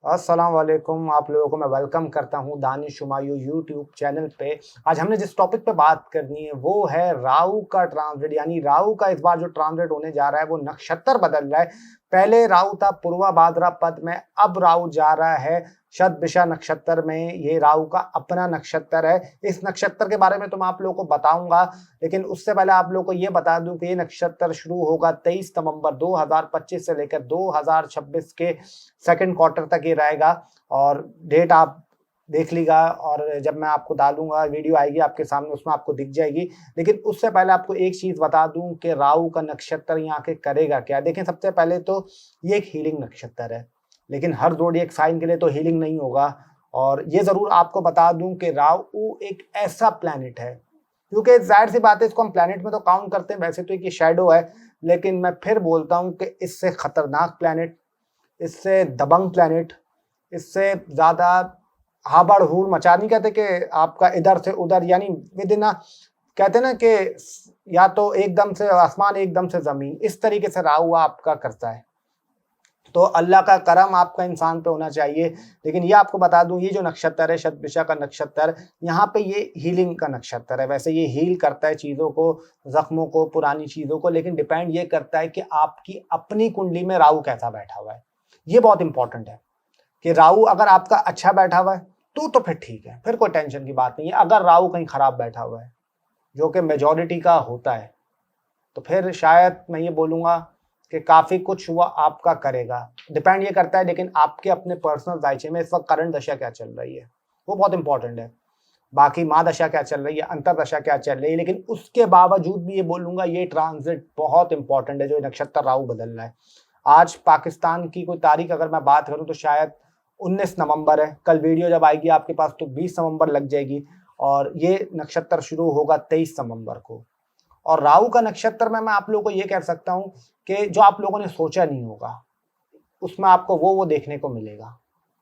अस्सलाम वालेकुम। आप लोगों को मैं वेलकम करता हूं दानिश हुमायूं यूट्यूब चैनल पे। आज हमने जिस टॉपिक पे बात करनी है वो है राहु का ट्रांजिट, यानी राहु का इस बार जो ट्रांजिट होने जा रहा है वो नक्षत्र बदल रहा है। पहले राहु था पूर्वा भाद्रपद में, अब राहु जा रहा है शतभिषा नक्षत्र में। ये राहु का अपना नक्षत्र है। इस नक्षत्र के बारे में तो मैं आप लोगों को बताऊंगा, लेकिन उससे पहले आप लोगों को ये बता दूं कि ये नक्षत्र शुरू होगा 23 नवंबर 2025 से लेकर 2026 के सेकंड क्वार्टर तक ये रहेगा। और डेट आप देख लीजिएगा, और जब मैं आपको डालूंगा वीडियो आएगी आपके सामने उसमें आपको दिख जाएगी। लेकिन उससे पहले आपको एक चीज बता दूं कि राहु का नक्षत्र यहाँ के करेगा क्या। देखें, सबसे पहले तो ये एक हीलिंग नक्षत्र है, लेकिन हर ज़ोडिएक साइन के लिए तो हीलिंग नहीं होगा। और ये जरूर आपको बता दूं कि राहु एक ऐसा प्लैनेट है, क्योंकि जाहिर सी बात है इसको हम प्लैनेट में तो काउंट करते हैं, वैसे तो एक शैडो है, लेकिन मैं फिर बोलता हूं कि इससे खतरनाक प्लैनेट, इससे दबंग प्लैनेट, इससे ज्यादा हाबड़ हूड़ मचा, नहीं कहते कि आपका इधर से उधर, यानी विद इन, कहते ना कि या तो एकदम से आसमान एकदम से जमीन, इस तरीके से राहु आपका करता है। तो अल्लाह का करम आपका इंसान पे होना चाहिए। लेकिन ये आपको बता दूं, ये जो नक्षत्र है शतभिषा का नक्षत्र, यहाँ पे ये हीलिंग का नक्षत्र है। वैसे ये हील करता है चीज़ों को, जख्मों को, पुरानी चीज़ों को, लेकिन डिपेंड ये करता है कि आपकी अपनी कुंडली में राहु कैसा बैठा हुआ है। ये बहुत इंपॉर्टेंट है कि राहु अगर आपका अच्छा बैठा हुआ है तो फिर ठीक है, फिर कोई टेंशन की बात नहीं है। अगर राहु कहीं खराब बैठा हुआ है, जो कि मेजॉरिटी का होता है, तो फिर शायद मैं ये बोलूँगा कि काफ़ी कुछ हुआ आपका करेगा। डिपेंड ये करता है लेकिन आपके अपने पर्सनल दायचे में इस वक्त करंट दशा क्या चल रही है, वो बहुत इंपॉर्टेंट है। बाकी माँ दशा क्या चल रही है, अंतर दशा क्या चल रही है, लेकिन उसके बावजूद भी ये बोलूँगा ये ट्रांजिट बहुत इंपॉर्टेंट है जो नक्षत्र राहु बदल रहा है। आज पाकिस्तान की कोई तारीख अगर मैं बात करूँ तो शायद 19 नवंबर है। कल वीडियो जब आएगी आपके पास तो 20 नवंबर लग जाएगी, और ये नक्षत्र शुरू होगा 23 नवंबर को। और राहु का नक्षत्र में मैं आप लोगों को ये कह सकता हूँ कि जो आप लोगों ने सोचा नहीं होगा उसमें आपको वो देखने को मिलेगा।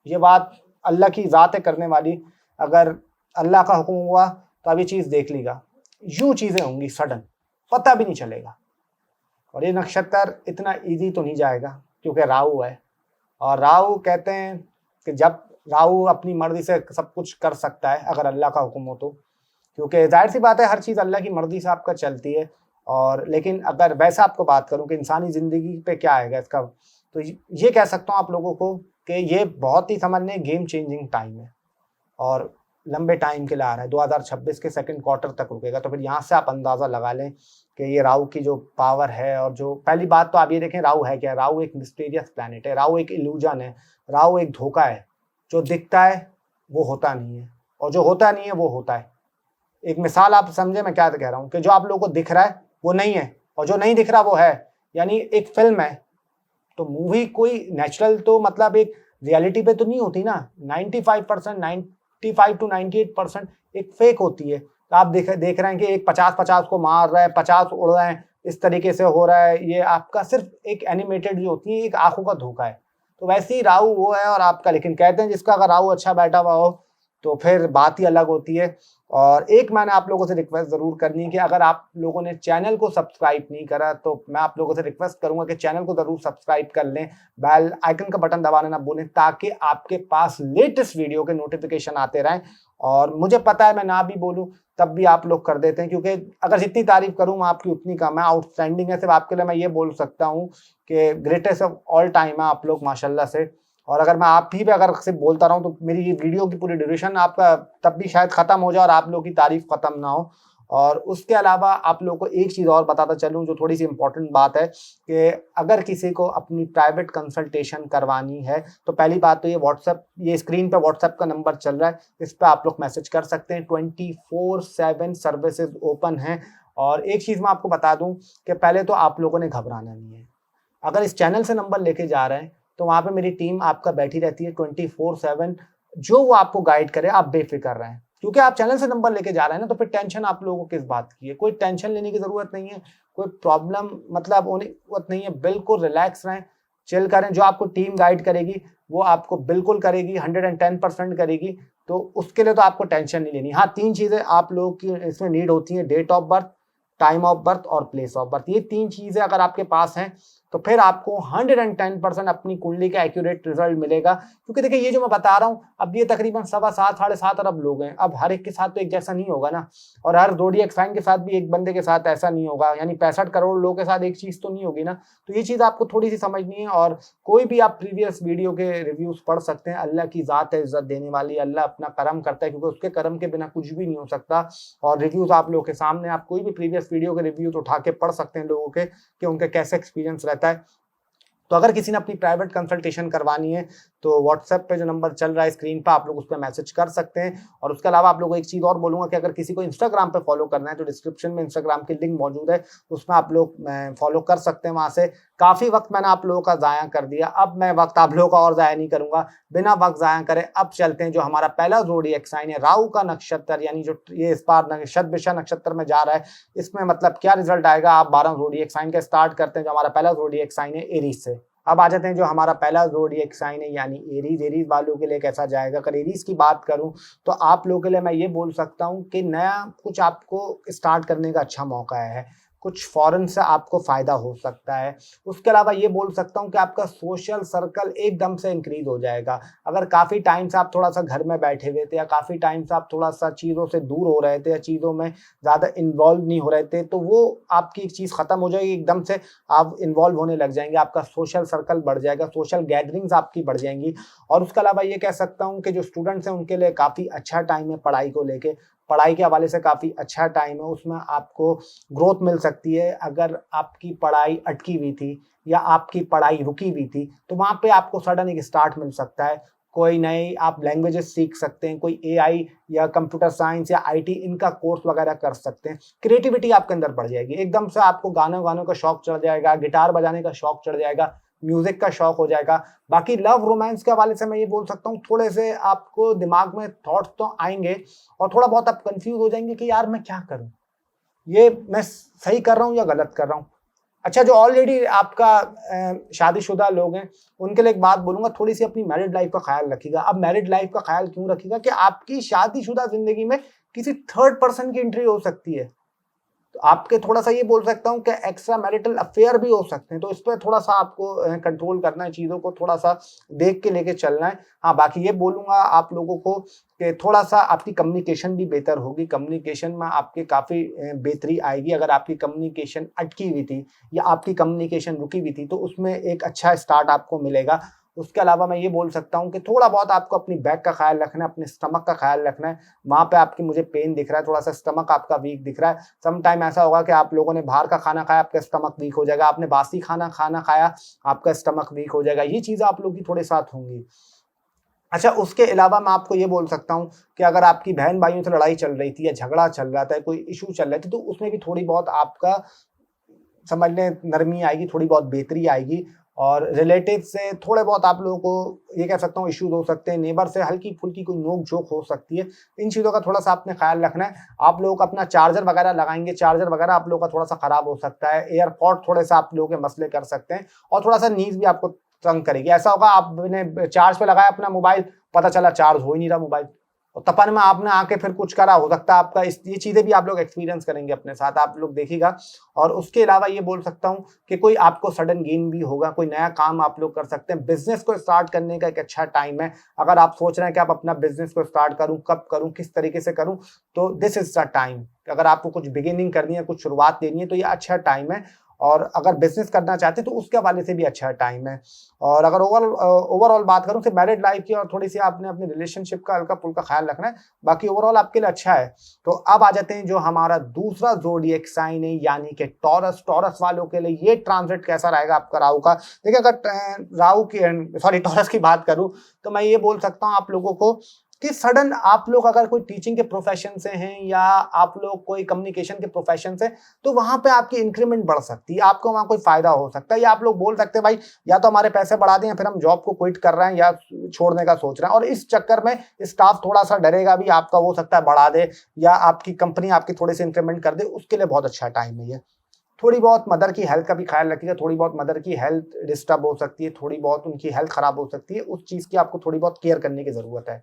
ये बात अल्लाह की ज़ात है करने वाली। अगर अल्लाह का हुक्म हुआ तो अब ये चीज़ देख लीगा, यूँ चीज़ें होंगी सडन, पता भी नहीं चलेगा। और ये नक्षत्र इतना इजी तो नहीं जाएगा क्योंकि राहु है, और राहु कहते हैं कि जब राहु अपनी मर्जी से सब कुछ कर सकता है अगर अल्लाह का हुक्म हो तो, क्योंकि जाहिर सी बात है हर चीज़ अल्लाह की मर्जी से आपका चलती है। और लेकिन अगर वैसा आपको बात करूं कि इंसानी ज़िंदगी पे क्या आएगा इसका, तो ये कह सकता हूं आप लोगों को कि ये बहुत ही समझने गेम चेंजिंग टाइम है, और लंबे टाइम के लिए आ रहा है। 2026 के सेकंड क्वार्टर तक रुकेगा। तो फिर यहाँ से आप अंदाज़ा लगा लें कि ये राहु की जो पावर है, और जो पहली बात तो आप ये देखें राहु है क्या। राहु एक मिस्टीरियस प्लैनेट है, राहु एक इल्यूजन है, राहु एक धोखा है। जो दिखता है वो होता नहीं है, और जो होता नहीं है वो होता है। एक मिसाल आप समझे मैं क्या कह रहा हूँ, कि जो आप लोगों को दिख रहा है वो नहीं है, और जो नहीं दिख रहा वो है। यानी एक फिल्म है तो मूवी कोई नेचुरल तो मतलब एक रियलिटी पे तो नहीं होती ना। 95% 95 to 98% एक फेक होती है। तो आप देख रहे हैं कि एक 50-50 को मार रहा है, 50 उड़ रहे हैं, इस तरीके से हो रहा है। ये आपका सिर्फ एक एनिमेटेड जो होती है, एक आंखों का धोखा है। तो वैसे ही राहु वो है और आपका, लेकिन कहते हैं जिसका अगर राहु अच्छा बैठा हुआ हो तो फिर बात ही अलग होती है। और एक मैंने आप लोगों से रिक्वेस्ट ज़रूर करनी है कि अगर आप लोगों ने चैनल को सब्सक्राइब नहीं करा तो मैं आप लोगों से रिक्वेस्ट करूंगा कि चैनल को ज़रूर सब्सक्राइब कर लें, बेल आइकन का बटन दबाना ना भूलें, ताकि आपके पास लेटेस्ट वीडियो के नोटिफिकेशन आते रहें। और मुझे पता है मैं ना भी बोलूँ तब भी आप लोग कर देते हैं, क्योंकि अगर जितनी तारीफ करूँ मैं आपकी उतनी कम है। आउटस्टैंडिंग है सिर्फ आपके लिए मैं ये बोल सकता हूँ कि ग्रेटेस्ट ऑफ ऑल टाइम है आप लोग माशाल्लाह से। और अगर मैं आप ही पे अगर सिर्फ बोलता रहूँ तो मेरी ये वीडियो की पूरी ड्यूरेशन आपका तब भी शायद ख़त्म हो जाए और आप लोगों की तारीफ ख़त्म ना हो। और उसके अलावा आप लोगों को एक चीज़ और बताता चलूँ जो थोड़ी सी इंपॉर्टेंट बात है, कि अगर किसी को अपनी प्राइवेट कंसल्टेशन करवानी है तो पहली बात तो ये व्हाट्सएप, ये स्क्रीन पे व्हाट्सएप का नंबर चल रहा है, इस पर आप लोग मैसेज कर सकते हैं। 24/7 सर्विसेज ओपन हैं। और एक चीज़ मैं आपको बता दूँ कि पहले तो आप लोगों ने घबराना नहीं है। अगर इस चैनल से नंबर लेके जा रहे हैं तो वहाँ पे मेरी टीम आपका बैठी रहती है 24/7, जो वो आपको गाइड करे, आप बेफिक्र रहें। क्योंकि आप चैनल से नंबर लेके जा रहे हैं ना, तो फिर टेंशन आप लोगों को किस बात की है। कोई टेंशन लेने की ज़रूरत नहीं है, कोई प्रॉब्लम मतलब होने की ज़रूरत नहीं है। बिल्कुल रिलैक्स रहें, चिल करें। जो आपको टीम गाइड करेगी वो आपको बिल्कुल करेगी, 110% करेगी। तो उसके लिए तो आपको टेंशन नहीं लेनी। हाँ, 3 चीज़ें आप लोगों की इसमें नीड होती हैं: date of birth, time of birth और प्लेस ऑफ बर्थ। ये 3 चीज़ें अगर आपके पास हैं तो फिर आपको 110% अपनी कुंडली का एक्यूरेट रिजल्ट मिलेगा। क्योंकि देखिए ये जो मैं बता रहा हूँ, अब ये तकरीबन 7.25 साढ़े 7 अरब लोग हैं। अब हर एक के साथ तो एक जैसा नहीं होगा ना, और हर ज़ोडिएक साइन के साथ भी एक बंदे के साथ ऐसा नहीं होगा, यानी 65 करोड़ लोगों के साथ एक चीज तो नहीं होगी ना। तो ये चीज आपको थोड़ी सी समझनी है। और कोई भी आप प्रीवियस वीडियो के रिव्यूज पढ़ सकते हैं। अल्लाह की जात है इज्जत देने वाली, अल्लाह अपना करम करता है, क्योंकि उसके करम के बिना कुछ भी नहीं हो सकता। और रिव्यूज आप लोगों के सामने, आप कोई भी प्रीवियस वीडियो के रिव्यूज उठा के पढ़ सकते हैं लोगों के कि उनके कैसे एक्सपीरियंस रहता है। तो अगर किसी ने अपनी प्राइवेट कंसल्टेशन करवानी है तो व्हाट्सएप पे जो नंबर चल रहा है स्क्रीन पर, आप लोग उस पर मैसेज कर सकते हैं। और उसके अलावा आप लोगों को एक चीज़ और बोलूंगा कि अगर किसी को इंस्टाग्राम पे फॉलो करना है तो डिस्क्रिप्शन में इंस्टाग्राम की लिंक मौजूद है, उसमें आप लोग फॉलो कर सकते हैं। वहां से काफ़ी वक्त मैंने आप लोगों का ज़ाया कर दिया, अब मैं वक्त आप लोगों का और ज़ाया नहीं करूंगा। बिना वक्त ज़ाया करे अब चलते हैं जो हमारा पहला ज़ोडिएक साइन है, राहु का नक्षत्र, यानी जो ये इस बार शतभिषा नक्षत्र में जा रहा है, इसमें मतलब क्या रिजल्ट आएगा। आप 12 ज़ोडिएक साइन का स्टार्ट करते हैं। जो हमारा पहला ज़ोडिएक साइन है एरीज से। अब आ जाते हैं जो हमारा पहला ज़ोडिएक साइन है यानी एरीज। एरीज वालों के लिए कैसा जाएगा? अगर एरीज की बात करूं तो आप लोगों के लिए मैं ये बोल सकता हूं कि नया कुछ आपको स्टार्ट करने का अच्छा मौका है। कुछ फॉरेन से आपको फायदा हो सकता है। उसके अलावा ये बोल सकता हूं कि आपका सोशल सर्कल एकदम से इंक्रीज हो जाएगा। अगर काफ़ी टाइम से आप थोड़ा सा घर में बैठे हुए थे, या काफ़ी टाइम से आप थोड़ा सा चीज़ों से दूर हो रहे थे, या चीज़ों में ज़्यादा इन्वॉल्व नहीं हो रहे थे, तो वो आपकी एक चीज़ खत्म हो जाएगी। एकदम से आप इन्वॉल्व होने लग जाएंगे, आपका सोशल सर्कल बढ़ जाएगा, सोशल गैदरिंग्स आपकी बढ़ जाएंगी। और उसके अलावा ये कह सकता हूँ कि जो स्टूडेंट्स हैं उनके लिए काफ़ी अच्छा टाइम है पढ़ाई को लेके। पढ़ाई के हवाले से काफ़ी अच्छा टाइम है, उसमें आपको ग्रोथ मिल सकती है। अगर आपकी पढ़ाई अटकी हुई थी या आपकी पढ़ाई रुकी हुई थी तो वहाँ पे आपको सडन एक स्टार्ट मिल सकता है। कोई नई आप लैंग्वेजेस सीख सकते हैं, कोई एआई या कंप्यूटर साइंस या आईटी इनका कोर्स वगैरह कर सकते हैं। क्रिएटिविटी आपके अंदर बढ़ जाएगी, एकदम से आपको गानों का शौक चढ़ जाएगा, गिटार बजाने का शौक चढ़ जाएगा, म्यूजिक का शौक हो जाएगा। बाकी लव रोमांस के हवाले से मैं ये बोल सकता हूँ, थोड़े से आपको दिमाग में थॉट्स तो आएंगे और थोड़ा बहुत आप कंफ्यूज हो जाएंगे कि यार मैं क्या करूँ, ये मैं सही कर रहा हूँ या गलत कर रहा हूँ। अच्छा, जो ऑलरेडी आपका शादीशुदा लोग हैं उनके लिए एक बात बोलूंगा, थोड़ी सी अपनी मैरिड लाइफ का ख्याल रखिएगा। अब मैरिड लाइफ का ख्याल क्यों रखिएगा कि आपकी शादीशुदा जिंदगी में किसी थर्ड पर्सन की एंट्री हो सकती है। तो आपके थोड़ा सा ये बोल सकता हूँ कि एक्स्ट्रा मैरिटल अफेयर भी हो सकते हैं, तो इस पर थोड़ा सा आपको कंट्रोल करना है, चीज़ों को थोड़ा सा देख के लेके चलना है। हाँ, बाकी ये बोलूँगा आप लोगों को कि थोड़ा सा आपकी कम्युनिकेशन भी बेहतर होगी। कम्युनिकेशन में आपके काफ़ी बेहतरी आएगी। अगर आपकी कम्युनिकेशन अटकी हुई थी या आपकी कम्युनिकेशन रुकी हुई थी तो उसमें एक अच्छा स्टार्ट आपको मिलेगा। उसके अलावा मैं ये बोल सकता हूँ कि थोड़ा बहुत आपको अपनी बैक का ख्याल रखना है, अपने स्टमक का ख्याल रखना है। वहाँ पे आपकी मुझे पेन दिख रहा है, थोड़ा सा स्टमक आपका वीक दिख रहा है। सम टाइम ऐसा होगा कि आप लोगों ने बाहर का खाना खाया, आपका स्टमक वीक हो जाएगा। आपने बासी खाना खाया, आपका स्टमक वीक हो जाएगा। ये चीज़ें आप लोग की थोड़े साथ होंगी। अच्छा, उसके अलावा मैं आपको ये बोल सकता हूँ कि अगर आपकी बहन भाइयों से लड़ाई चल रही थी या झगड़ा चल रहा था, कोई इशू चल रहे थे, तो उसमें भी थोड़ी बहुत आपका समझ लें नरमी आएगी, थोड़ी बहुत बेहतरी आएगी। और रिलेटिव से थोड़े बहुत आप लोगों को ये कह सकता हूँ इश्यूज हो सकते हैं, नेबर से हल्की फुल्की कोई नोक झोंक हो सकती है। इन चीज़ों का थोड़ा सा आपने ख्याल रखना है। आप लोग अपना चार्जर वगैरह लगाएंगे, चार्जर वगैरह आप लोगों का थोड़ा सा खराब हो सकता है। एयरपॉड थोड़े सा आप लोगों के मसले कर सकते हैं, और थोड़ा सा नींद भी आपको तंग करेगी। ऐसा होगा आपने चार्ज पे लगाया अपना मोबाइल, पता चला चार्ज हो ही नहीं रहा मोबाइल, और तपन में आपने आके फिर कुछ करा, हो सकता है आपका ये चीज़ें भी आप लोग एक्सपीरियंस करेंगे अपने साथ, आप लोग देखिएगा। और उसके अलावा ये बोल सकता हूँ कि कोई आपको सडन गेन भी होगा, कोई नया काम आप लोग कर सकते हैं। बिजनेस को स्टार्ट करने का एक अच्छा टाइम है। अगर आप सोच रहे हैं कि आप अपना बिजनेस को स्टार्ट करूँ, कब करूँ, किस तरीके से करूँ, तो दिस इज द टाइम। अगर आपको कुछ बिगिनिंग करनी है, कुछ शुरुआत देनी है, तो ये अच्छा टाइम है। और अगर बिजनेस करना चाहते हैं तो उसके हवाले से भी अच्छा टाइम है। और अगर ओवरऑल बात करूं सिर्फ मैरिड लाइफ की, और थोड़ी सी आपने अपने रिलेशनशिप का हल्का फुल्का ख्याल रखना है, बाकी ओवरऑल आपके लिए अच्छा है। तो अब आ जाते हैं जो हमारा दूसरा ज़ोडिएक साइन है यानी कि टॉरस। टॉरस वालों के लिए ये ट्रांजिट कैसा रहेगा आपका राहु का? देखिए, अगर राहु की टॉरस की बात करूं तो मैं ये बोल सकता हूं आप लोगों को कि सडन आप लोग अगर कोई टीचिंग के प्रोफेशन से हैं या आप लोग कोई कम्युनिकेशन के प्रोफेशन से, तो वहां पे आपकी इंक्रीमेंट बढ़ सकती है, आपको वहां कोई फायदा हो सकता है। या आप लोग बोल सकते हैं भाई या तो हमारे पैसे बढ़ा दें या फिर हम जॉब को क्विट कर रहे हैं या छोड़ने का सोच रहे हैं, और इस चक्कर में स्टाफ थोड़ा सा डरेगा भी, आपका हो सकता है बढ़ा दे या आपकी कंपनी आपकी थोड़ी सी इंक्रीमेंट कर दे। उसके लिए बहुत अच्छा टाइम है ये। थोड़ी बहुत मदर की हेल्थ का भी ख्याल रखिएगा, थोड़ी बहुत मदर की हेल्थ डिस्टर्ब हो सकती है, थोड़ी बहुत उनकी हेल्थ खराब हो सकती है, उस चीज़ की आपको थोड़ी बहुत केयर करने की ज़रूरत है।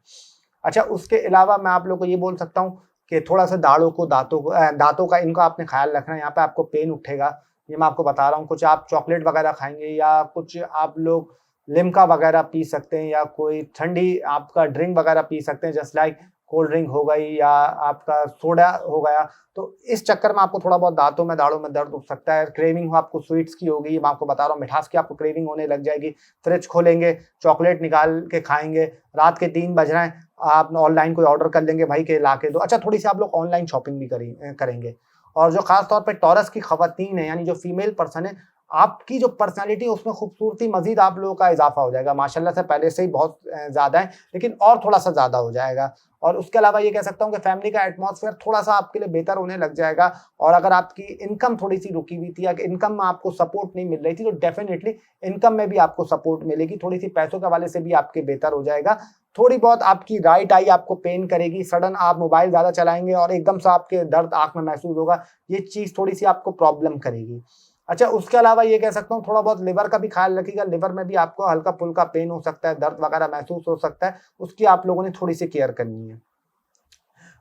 अच्छा, उसके अलावा मैं आप लोग को ये बोल सकता हूँ कि थोड़ा सा दाढ़ों को दांतों का इनका आपने ख्याल रखना है। यहाँ पे आपको पेन उठेगा, ये मैं आपको बता रहा हूँ। कुछ आप चॉकलेट वगैरह खाएंगे या कुछ आप लोग लिम्का वगैरह पी सकते हैं या कोई ठंडी आपका ड्रिंक वगैरह पी सकते हैं, जस्ट लाइक कोल्ड ड्रिंक हो गई या आपका सोडा हो गया। तो इस चक्कर में आपको थोड़ा बहुत दाढ़ों में दर्द हो सकता है। क्रेविंग हो आपको स्वीट्स की होगी, मैं आपको बता रहा हूँ, मिठास की आपको क्रेविंग होने लग जाएगी। फ्रिज खोलेंगे, चॉकलेट निकाल के खाएंगे, रात के 3 बज रहे हैं, आप ऑनलाइन कोई ऑर्डर कर लेंगे, भाई के ला के दो। अच्छा, थोड़ी सी आप लोग ऑनलाइन शॉपिंग भी करेंगे। और जो खास तौर पे टॉरस की खवातीन है, यानी जो फीमेल पर्सन है, आपकी जो पर्सनैलिटी है उसमें खूबसूरती मजीद आप लोगों का इजाफा हो जाएगा। माशाल्लाह से पहले से ही बहुत ज़्यादा है, लेकिन और थोड़ा सा ज़्यादा हो जाएगा। और उसके अलावा ये कह सकता हूँ कि फैमिली का एटमॉस्फेयर थोड़ा सा आपके लिए बेहतर होने लग जाएगा। और अगर आपकी इनकम थोड़ी सी रुकी हुई थी या इनकम में आपको सपोर्ट नहीं मिल रही थी, तो डेफिनेटली इनकम में भी आपको सपोर्ट मिलेगी। थोड़ी सी पैसों के हवाले से भी आपके बेहतर हो जाएगा। थोड़ी बहुत आपकी राइट आई आपको पेन करेगी, सडन आप मोबाइल ज़्यादा चलाएंगे और एकदम से आपके दर्द आँख में महसूस होगा, ये चीज़ थोड़ी सी आपको प्रॉब्लम करेगी। अच्छा, उसके अलावा ये कह सकता हूँ थोड़ा बहुत लिवर का भी ख्याल रखिएगा। लिवर में भी आपको हल्का फुल्का पेन हो सकता है, दर्द वगैरह महसूस हो सकता है, उसकी आप लोगों ने थोड़ी सी केयर करनी है।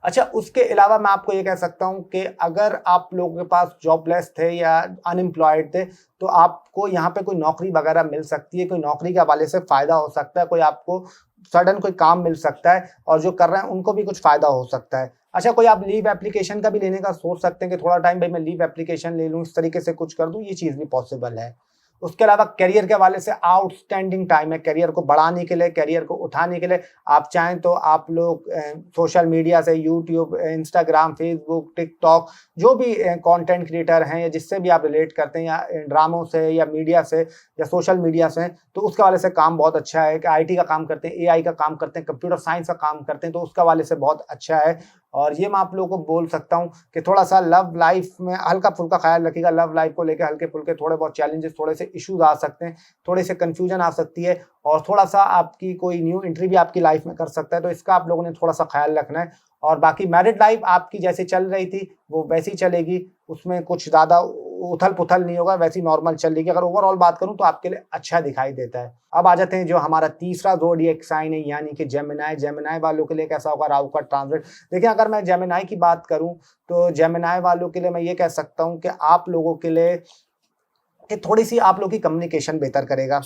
अच्छा, उसके अलावा मैं आपको ये कह सकता हूँ कि अगर आप लोगों के पास जॉबलेस थे या अनएम्प्लॉयड थे, तो आपको यहाँ पे कोई नौकरी वगैरह मिल सकती है। कोई नौकरी के हवाले से फ़ायदा हो सकता है, कोई आपको सडन कोई काम मिल सकता है और जो कर रहे हैं उनको भी कुछ फ़ायदा हो सकता है। अच्छा, कोई आप लीव एप्लीकेशन का भी लेने का सोच सकते हैं कि थोड़ा टाइम भाई मैं लीव एप्लीकेशन ले लूँ, इस तरीके से कुछ कर दूँ, ये चीज़ भी पॉसिबल है। उसके अलावा करियर के हवाले से आउटस्टैंडिंग टाइम है। करियर को बढ़ाने के लिए, करियर को उठाने के लिए आप चाहें तो आप लोग सोशल मीडिया से, यूट्यूब, इंस्टाग्राम, फेसबुक, टिकटॉक, जो भी कंटेंट क्रिएटर हैं या जिससे भी आप रिलेट करते हैं, या ड्रामों से या मीडिया से या सोशल मीडिया से, तो उसके हवाले से काम बहुत अच्छा है। कि आईटी का काम करते हैं, एआई का काम करते हैं, कंप्यूटर साइंस का काम करते हैं, तो उसके हवाले से बहुत अच्छा है। और ये मैं आप लोगों को बोल सकता हूँ कि थोड़ा सा लव लाइफ में हल्का फुल्का ख्याल रखिएगा। लव लाइफ को लेकर हल्के फुल्के थोड़े बहुत चैलेंजेस, थोड़े से इश्यूज आ सकते हैं, थोड़े से कंफ्यूजन आ सकती है और थोड़ा सा आपकी कोई न्यू एंट्री भी आपकी लाइफ में कर सकता है, तो इसका आप लोगों ने थोड़ा सा ख्याल रखना है। और बाकी मैरिड लाइफ आपकी जैसे चल रही थी वो वैसी चलेगी, उसमें कुछ ज़्यादा उथल पुथल नहीं होगा, वैसी नॉर्मल चलेगी। अगर ओवरऑल बात करूं तो आपके लिए अच्छा दिखाई देता है। अब आ जाते हैं जो हमारा तीसरा ज़ोडिएक साइन है, यानी कि जेमिनी। जेमिनी वालों के लिए कैसा होगा राहु का ट्रांजिट? देखिए, अगर मैं जेमिनी की बात करूं तो जेमिनी वालों के लिए मैं ये कह सकता हूं कि आप लोगों के लिए कि थोड़ी सी आप लोग की कम्युनिकेशन बेहतर करेगा।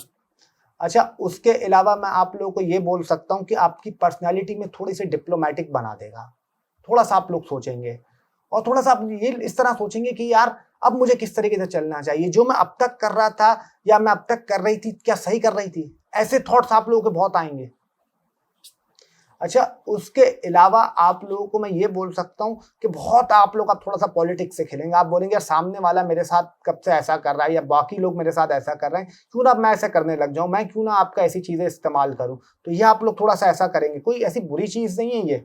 अच्छा, उसके अलावा मैं आप लोगों को ये बोल सकता हूँ कि आपकी पर्सनैलिटी में थोड़ी सी डिप्लोमेटिक बना देगा। थोड़ा सा आप लोग सोचेंगे और थोड़ा सा आप ये इस तरह सोचेंगे कि यार अब मुझे किस तरीके से चलना चाहिए, जो मैं अब तक कर रहा था या मैं अब तक कर रही थी क्या सही कर रही थी, ऐसे थॉट्स आप लोगों के बहुत आएंगे। अच्छा, उसके अलावा आप लोगों को मैं ये बोल सकता हूँ कि बहुत आप लोग आप थोड़ा सा पॉलिटिक्स से खेलेंगे। आप बोलेंगे यार सामने वाला मेरे साथ कब से ऐसा कर रहा है या बाकी लोग मेरे साथ ऐसा कर रहे हैं, क्यों ना अब मैं ऐसा करने लग जाऊं, मैं क्यों ना आपका ऐसी चीजें इस्तेमाल करूं। तो ये आप लोग थोड़ा सा ऐसा करेंगे, कोई ऐसी बुरी चीज नहीं है ये।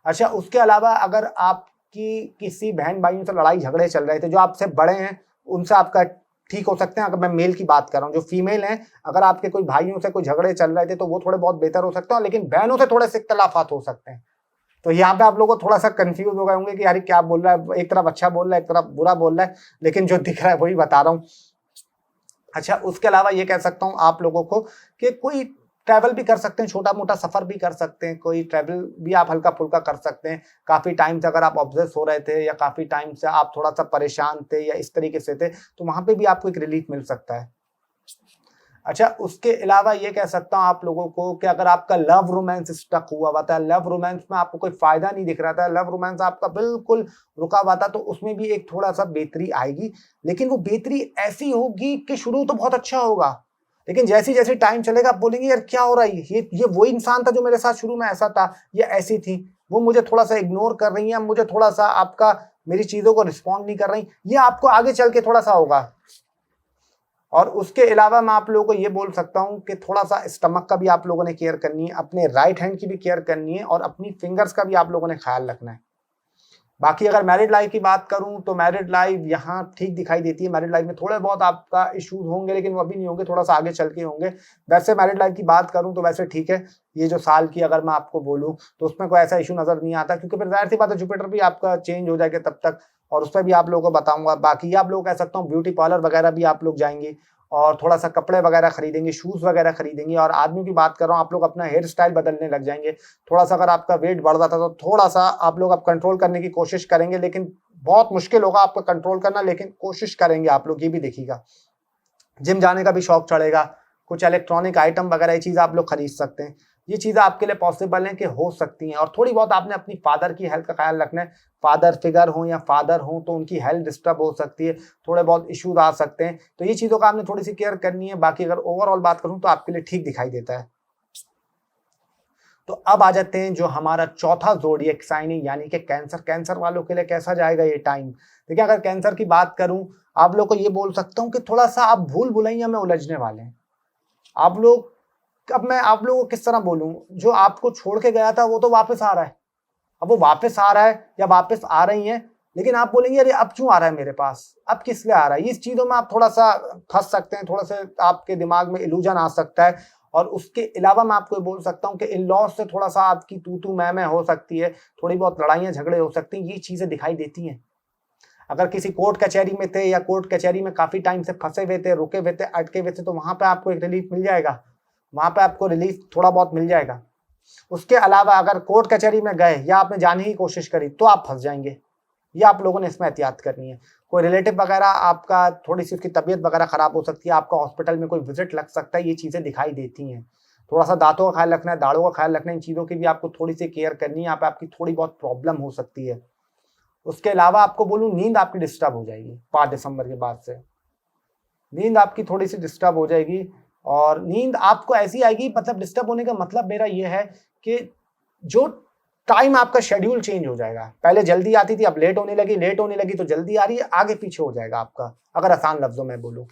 अच्छा, उसके अलावा अगर आपकी किसी बहन भाइयों से लड़ाई झगड़े चल रहे थे, जो आपसे बड़े हैं उनसे आपका ठीक हो सकते हैं। अगर मैं मेल की बात कर रहा हूँ, जो फीमेल हैं, अगर आपके कोई भाइयों से कोई झगड़े चल रहे थे तो वो थोड़े बहुत बेहतर हो सकते हैं, लेकिन बहनों से थोड़े से इख्तलाफात हो सकते हैं। तो यहाँ पे आप लोगों को थोड़ा सा कंफ्यूज हो गए होंगे कि यार क्या बोल रहा है, एक तरफ अच्छा बोल रहा है, एक तरफ बुरा बोल रहा है, लेकिन जो दिख रहा है वही बता रहा हूँ। अच्छा, उसके अलावा ये कह सकता हूँ आप लोगों को कि कोई ट्रैवल भी कर सकते हैं, छोटा मोटा सफर भी कर सकते हैं, कोई ट्रैवल भी आप हल्का फुल्का कर सकते हैं। काफी टाइम से अगर आप ऑब्सेस हो रहे थे या काफी टाइम से आप थोड़ा सा परेशान थे या इस तरीके से थे, तो वहां पे भी आपको एक रिलीफ मिल सकता है। अच्छा, उसके अलावा ये कह सकता हूँ आप लोगों को कि अगर आपका लव रोमांस स्टक हुआ था, लव रोमांस में आपको कोई फायदा नहीं दिख रहा था, लव रोमांस आपका बिल्कुल रुका हुआ था, तो उसमें भी एक थोड़ा सा बेहतरी आएगी। लेकिन वो बेहतरी ऐसी होगी कि शुरू तो बहुत अच्छा होगा, लेकिन जैसे जैसे टाइम चलेगा आप बोलेंगे यार क्या हो रहा है, ये वही इंसान था जो मेरे साथ शुरू में ऐसा था, ये ऐसी थी, वो मुझे थोड़ा सा इग्नोर कर रही है, मुझे थोड़ा सा आपका मेरी चीजों को रिस्पॉन्ड नहीं कर रही। ये आपको आगे चल के थोड़ा सा होगा। और उसके अलावा मैं आप लोगों को ये बोल सकता हूँ कि थोड़ा सा स्टमक का भी आप लोगों ने केयर करनी है, अपने राइट हैंड की भी केयर करनी है और अपनी फिंगर्स का भी आप लोगों ने ख्याल रखना है। बाकी अगर मैरिड लाइफ की बात करूं तो मैरिड लाइफ यहाँ ठीक दिखाई देती है। मैरिड लाइफ में थोड़े बहुत आपका इश्यूज होंगे, लेकिन वो अभी नहीं होंगे, थोड़ा सा आगे चल के होंगे। वैसे मैरिड लाइफ की बात करूं तो वैसे ठीक है। ये जो साल की अगर मैं आपको बोलूं तो उसमें कोई ऐसा इशू नजर नहीं आता, क्योंकि फिर जाहिर सी बात है जुपिटर भी आपका चेंज हो जाएगा तब तक, और उस पर भी आप लोगों को बताऊंगा। बाकी आप लोग कह सकता हूँ ब्यूटी पार्लर वगैरह भी आप लोग जाएंगे और थोड़ा सा कपड़े वगैरह खरीदेंगे, शूज वगैरह खरीदेंगे। और आदमियों की बात कर रहा हूँ, आप लोग अपना हेयर स्टाइल बदलने लग जाएंगे। थोड़ा सा अगर आपका वेट बढ़ जाता तो थोड़ा सा आप लोग अब कंट्रोल करने की कोशिश करेंगे, लेकिन बहुत मुश्किल होगा आपको कंट्रोल करना, लेकिन कोशिश करेंगे आप लोग, ये भी देखिएगा। जिम जाने का भी शौक चढ़ेगा, कुछ इलेक्ट्रॉनिक आइटम वगैरह ये चीज़ आप लोग खरीद सकते हैं। ये चीज़ें आपके लिए पॉसिबल हैं कि हो सकती हैं। और थोड़ी बहुत आपने अपनी फादर की हेल्थ का ख्याल रखना है। फादर फिगर हो या फादर हो तो उनकी हेल्थ डिस्टर्ब हो सकती है, थोड़े बहुत इश्यूज आ सकते हैं, तो ये चीज़ों का आपने थोड़ी सी केयर करनी है। बाकी अगर ओवरऑल बात करूँ तो आपके लिए ठीक दिखाई देता है। तो अब आ जाते हैं जो हमारा चौथा ज़ोडिएक साइन है, यानी कि कैंसर। कैंसर वालों के लिए कैसा जाएगा ये टाइम? देखिए, अगर कैंसर की बात करूं, आप लोग को ये बोल सकता हूं कि थोड़ा सा आप भूल भुलैया में उलझने वाले हैं आप लोग। अब मैं आप लोगों को किस तरह बोलूं, जो आपको छोड़ के गया था वो तो वापस आ रहा है। अब वो वापस आ रहा है या वापस आ रही हैं, लेकिन आप बोलेंगे अरे अब क्यों आ रहा है मेरे पास, अब किस लिए आ रहा है? इस चीज़ों में आप थोड़ा सा फंस सकते हैं, थोड़ा सा आपके दिमाग में इल्यूजन आ सकता है। और उसके अलावा मैं आपको बोल सकता हूँ कि इन लॉज से थोड़ा सा आपकी तू तू मैं हो सकती है, थोड़ी बहुत लड़ाइयाँ झगड़े हो सकती हैं, ये चीज़ें दिखाई देती हैं। अगर किसी कोर्ट कचहरी में थे या कोर्ट कचहरी में काफ़ी टाइम से फंसे हुए थे, रुके हुए थे, अटके हुए थे, तो वहाँ पे आपको एक रिलीफ मिल जाएगा, वहाँ पे आपको रिलीफ थोड़ा बहुत मिल जाएगा। उसके अलावा अगर कोर्ट कचहरी में गए या आपने जाने की कोशिश करी तो आप फंस जाएंगे। ये आप लोगों ने इसमें एहतियात करनी है। कोई रिलेटिव वगैरह आपका, थोड़ी सी उसकी तबीयत वगैरह खराब हो सकती है, आपका हॉस्पिटल में कोई विजिट लग सकता है, ये चीज़ें दिखाई देती हैं। थोड़ा सा दांतों का ख्याल रखना है, दाढ़ों का ख्याल रखना है, इन चीज़ों की भी आपको थोड़ी सी केयर करनी है। यहाँ पे आपकी थोड़ी बहुत प्रॉब्लम हो सकती है। उसके अलावा आपको बोलूँ, नींद आपकी डिस्टर्ब हो जाएगी 5 दिसंबर के बाद से। नींद आपकी थोड़ी सी डिस्टर्ब हो जाएगी, और नींद आपको ऐसी आएगी, मतलब डिस्टर्ब होने का मतलब मेरा ये है कि जो टाइम आपका शेड्यूल चेंज हो जाएगा। पहले जल्दी आती थी, अब लेट होने लगी, लेट होने लगी तो जल्दी आ रही है, आगे पीछे हो जाएगा आपका। अगर आसान लफ्जों में बोलूँ,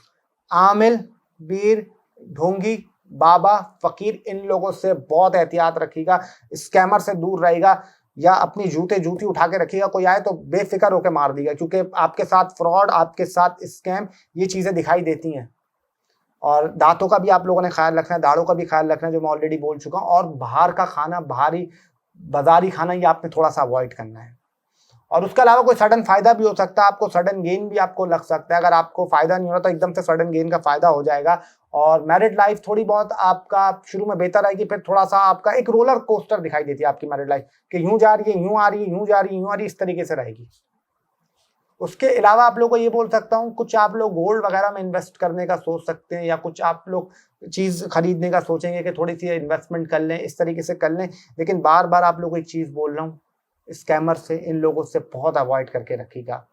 आमिल, बीर, ढोंगी, बाबा, फकीर, इन लोगों से बहुत एहतियात रखिएगा। स्कैमर से दूर रहेगा, या अपनी जूती उठा के रखिएगा। कोई आए तो बेफिक्र होकर मार दीजिएगा, क्योंकि आपके साथ फ्रॉड, आपके साथ स्कैम, ये चीज़ें दिखाई देती हैं। और दांतों का भी आप लोगों ने ख्याल रखना है, दाढ़ों का भी ख्याल रखना है, जो मैं ऑलरेडी बोल चुका हूँ। और बाहर का खाना, बाहरी बाजारी खाना, ये आपने थोड़ा सा अवॉइड करना है। और उसके अलावा कोई सडन फायदा भी हो सकता है आपको, सडन गेन भी आपको लग सकता है। अगर आपको फायदा नहीं हो रहा तो एकदम से सडन गेन का फायदा हो जाएगा। और मैरिड लाइफ थोड़ी बहुत आपका शुरू में बेहतर आएगी, फिर थोड़ा सा आपका एक रोलर कोस्टर दिखाई देती है आपकी मैरिड लाइफ, कि यूं जा रही है, यूं आ रही है, यूं जा रही है, यूं आ रही है, इस तरीके से रहेगी। उसके अलावा आप लोगों को ये बोल सकता हूँ, कुछ आप लोग गोल्ड वगैरह में इन्वेस्ट करने का सोच सकते हैं, या कुछ आप लोग चीज़ खरीदने का सोचेंगे कि थोड़ी सी इन्वेस्टमेंट कर लें, इस तरीके से कर लें। लेकिन बार बार आप लोगों को एक चीज़ बोल रहा हूँ, स्कैमर से, इन लोगों से बहुत अवॉइड करके रखिएगा।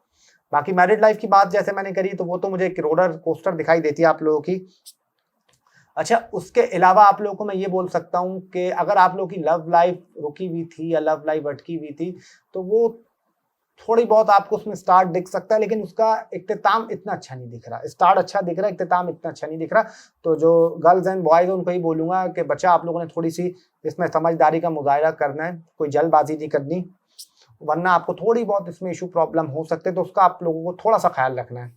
बाकी मैरिड लाइफ की बात जैसे मैंने करी, तो वो तो मुझे एक रोलर कोस्टर दिखाई देती है आप लोगों की। अच्छा, उसके अलावा आप लोगों को मैं ये बोल सकता हूँ कि अगर आप लोगों की लव लाइफ रुकी हुई थी या लव लाइफ अटकी हुई थी, तो वो थोड़ी बहुत आपको उसमें स्टार्ट दिख सकता है, लेकिन उसका इख्तिताम इतना अच्छा नहीं दिख रहा। स्टार्ट अच्छा दिख रहा है, इख्तिताम इतना अच्छा नहीं दिख रहा। तो जो गर्ल्स एंड बॉयज, उनको ही बोलूँगा कि बच्चा, आप लोगों ने थोड़ी सी इसमें समझदारी का मुजाहरा करना है, कोई जल्दबाजी नहीं करनी, वरना आपको थोड़ी बहुत इसमें इशू प्रॉब्लम हो सकते हैं। तो उसका आप लोगों को थोड़ा सा ख्याल रखना है।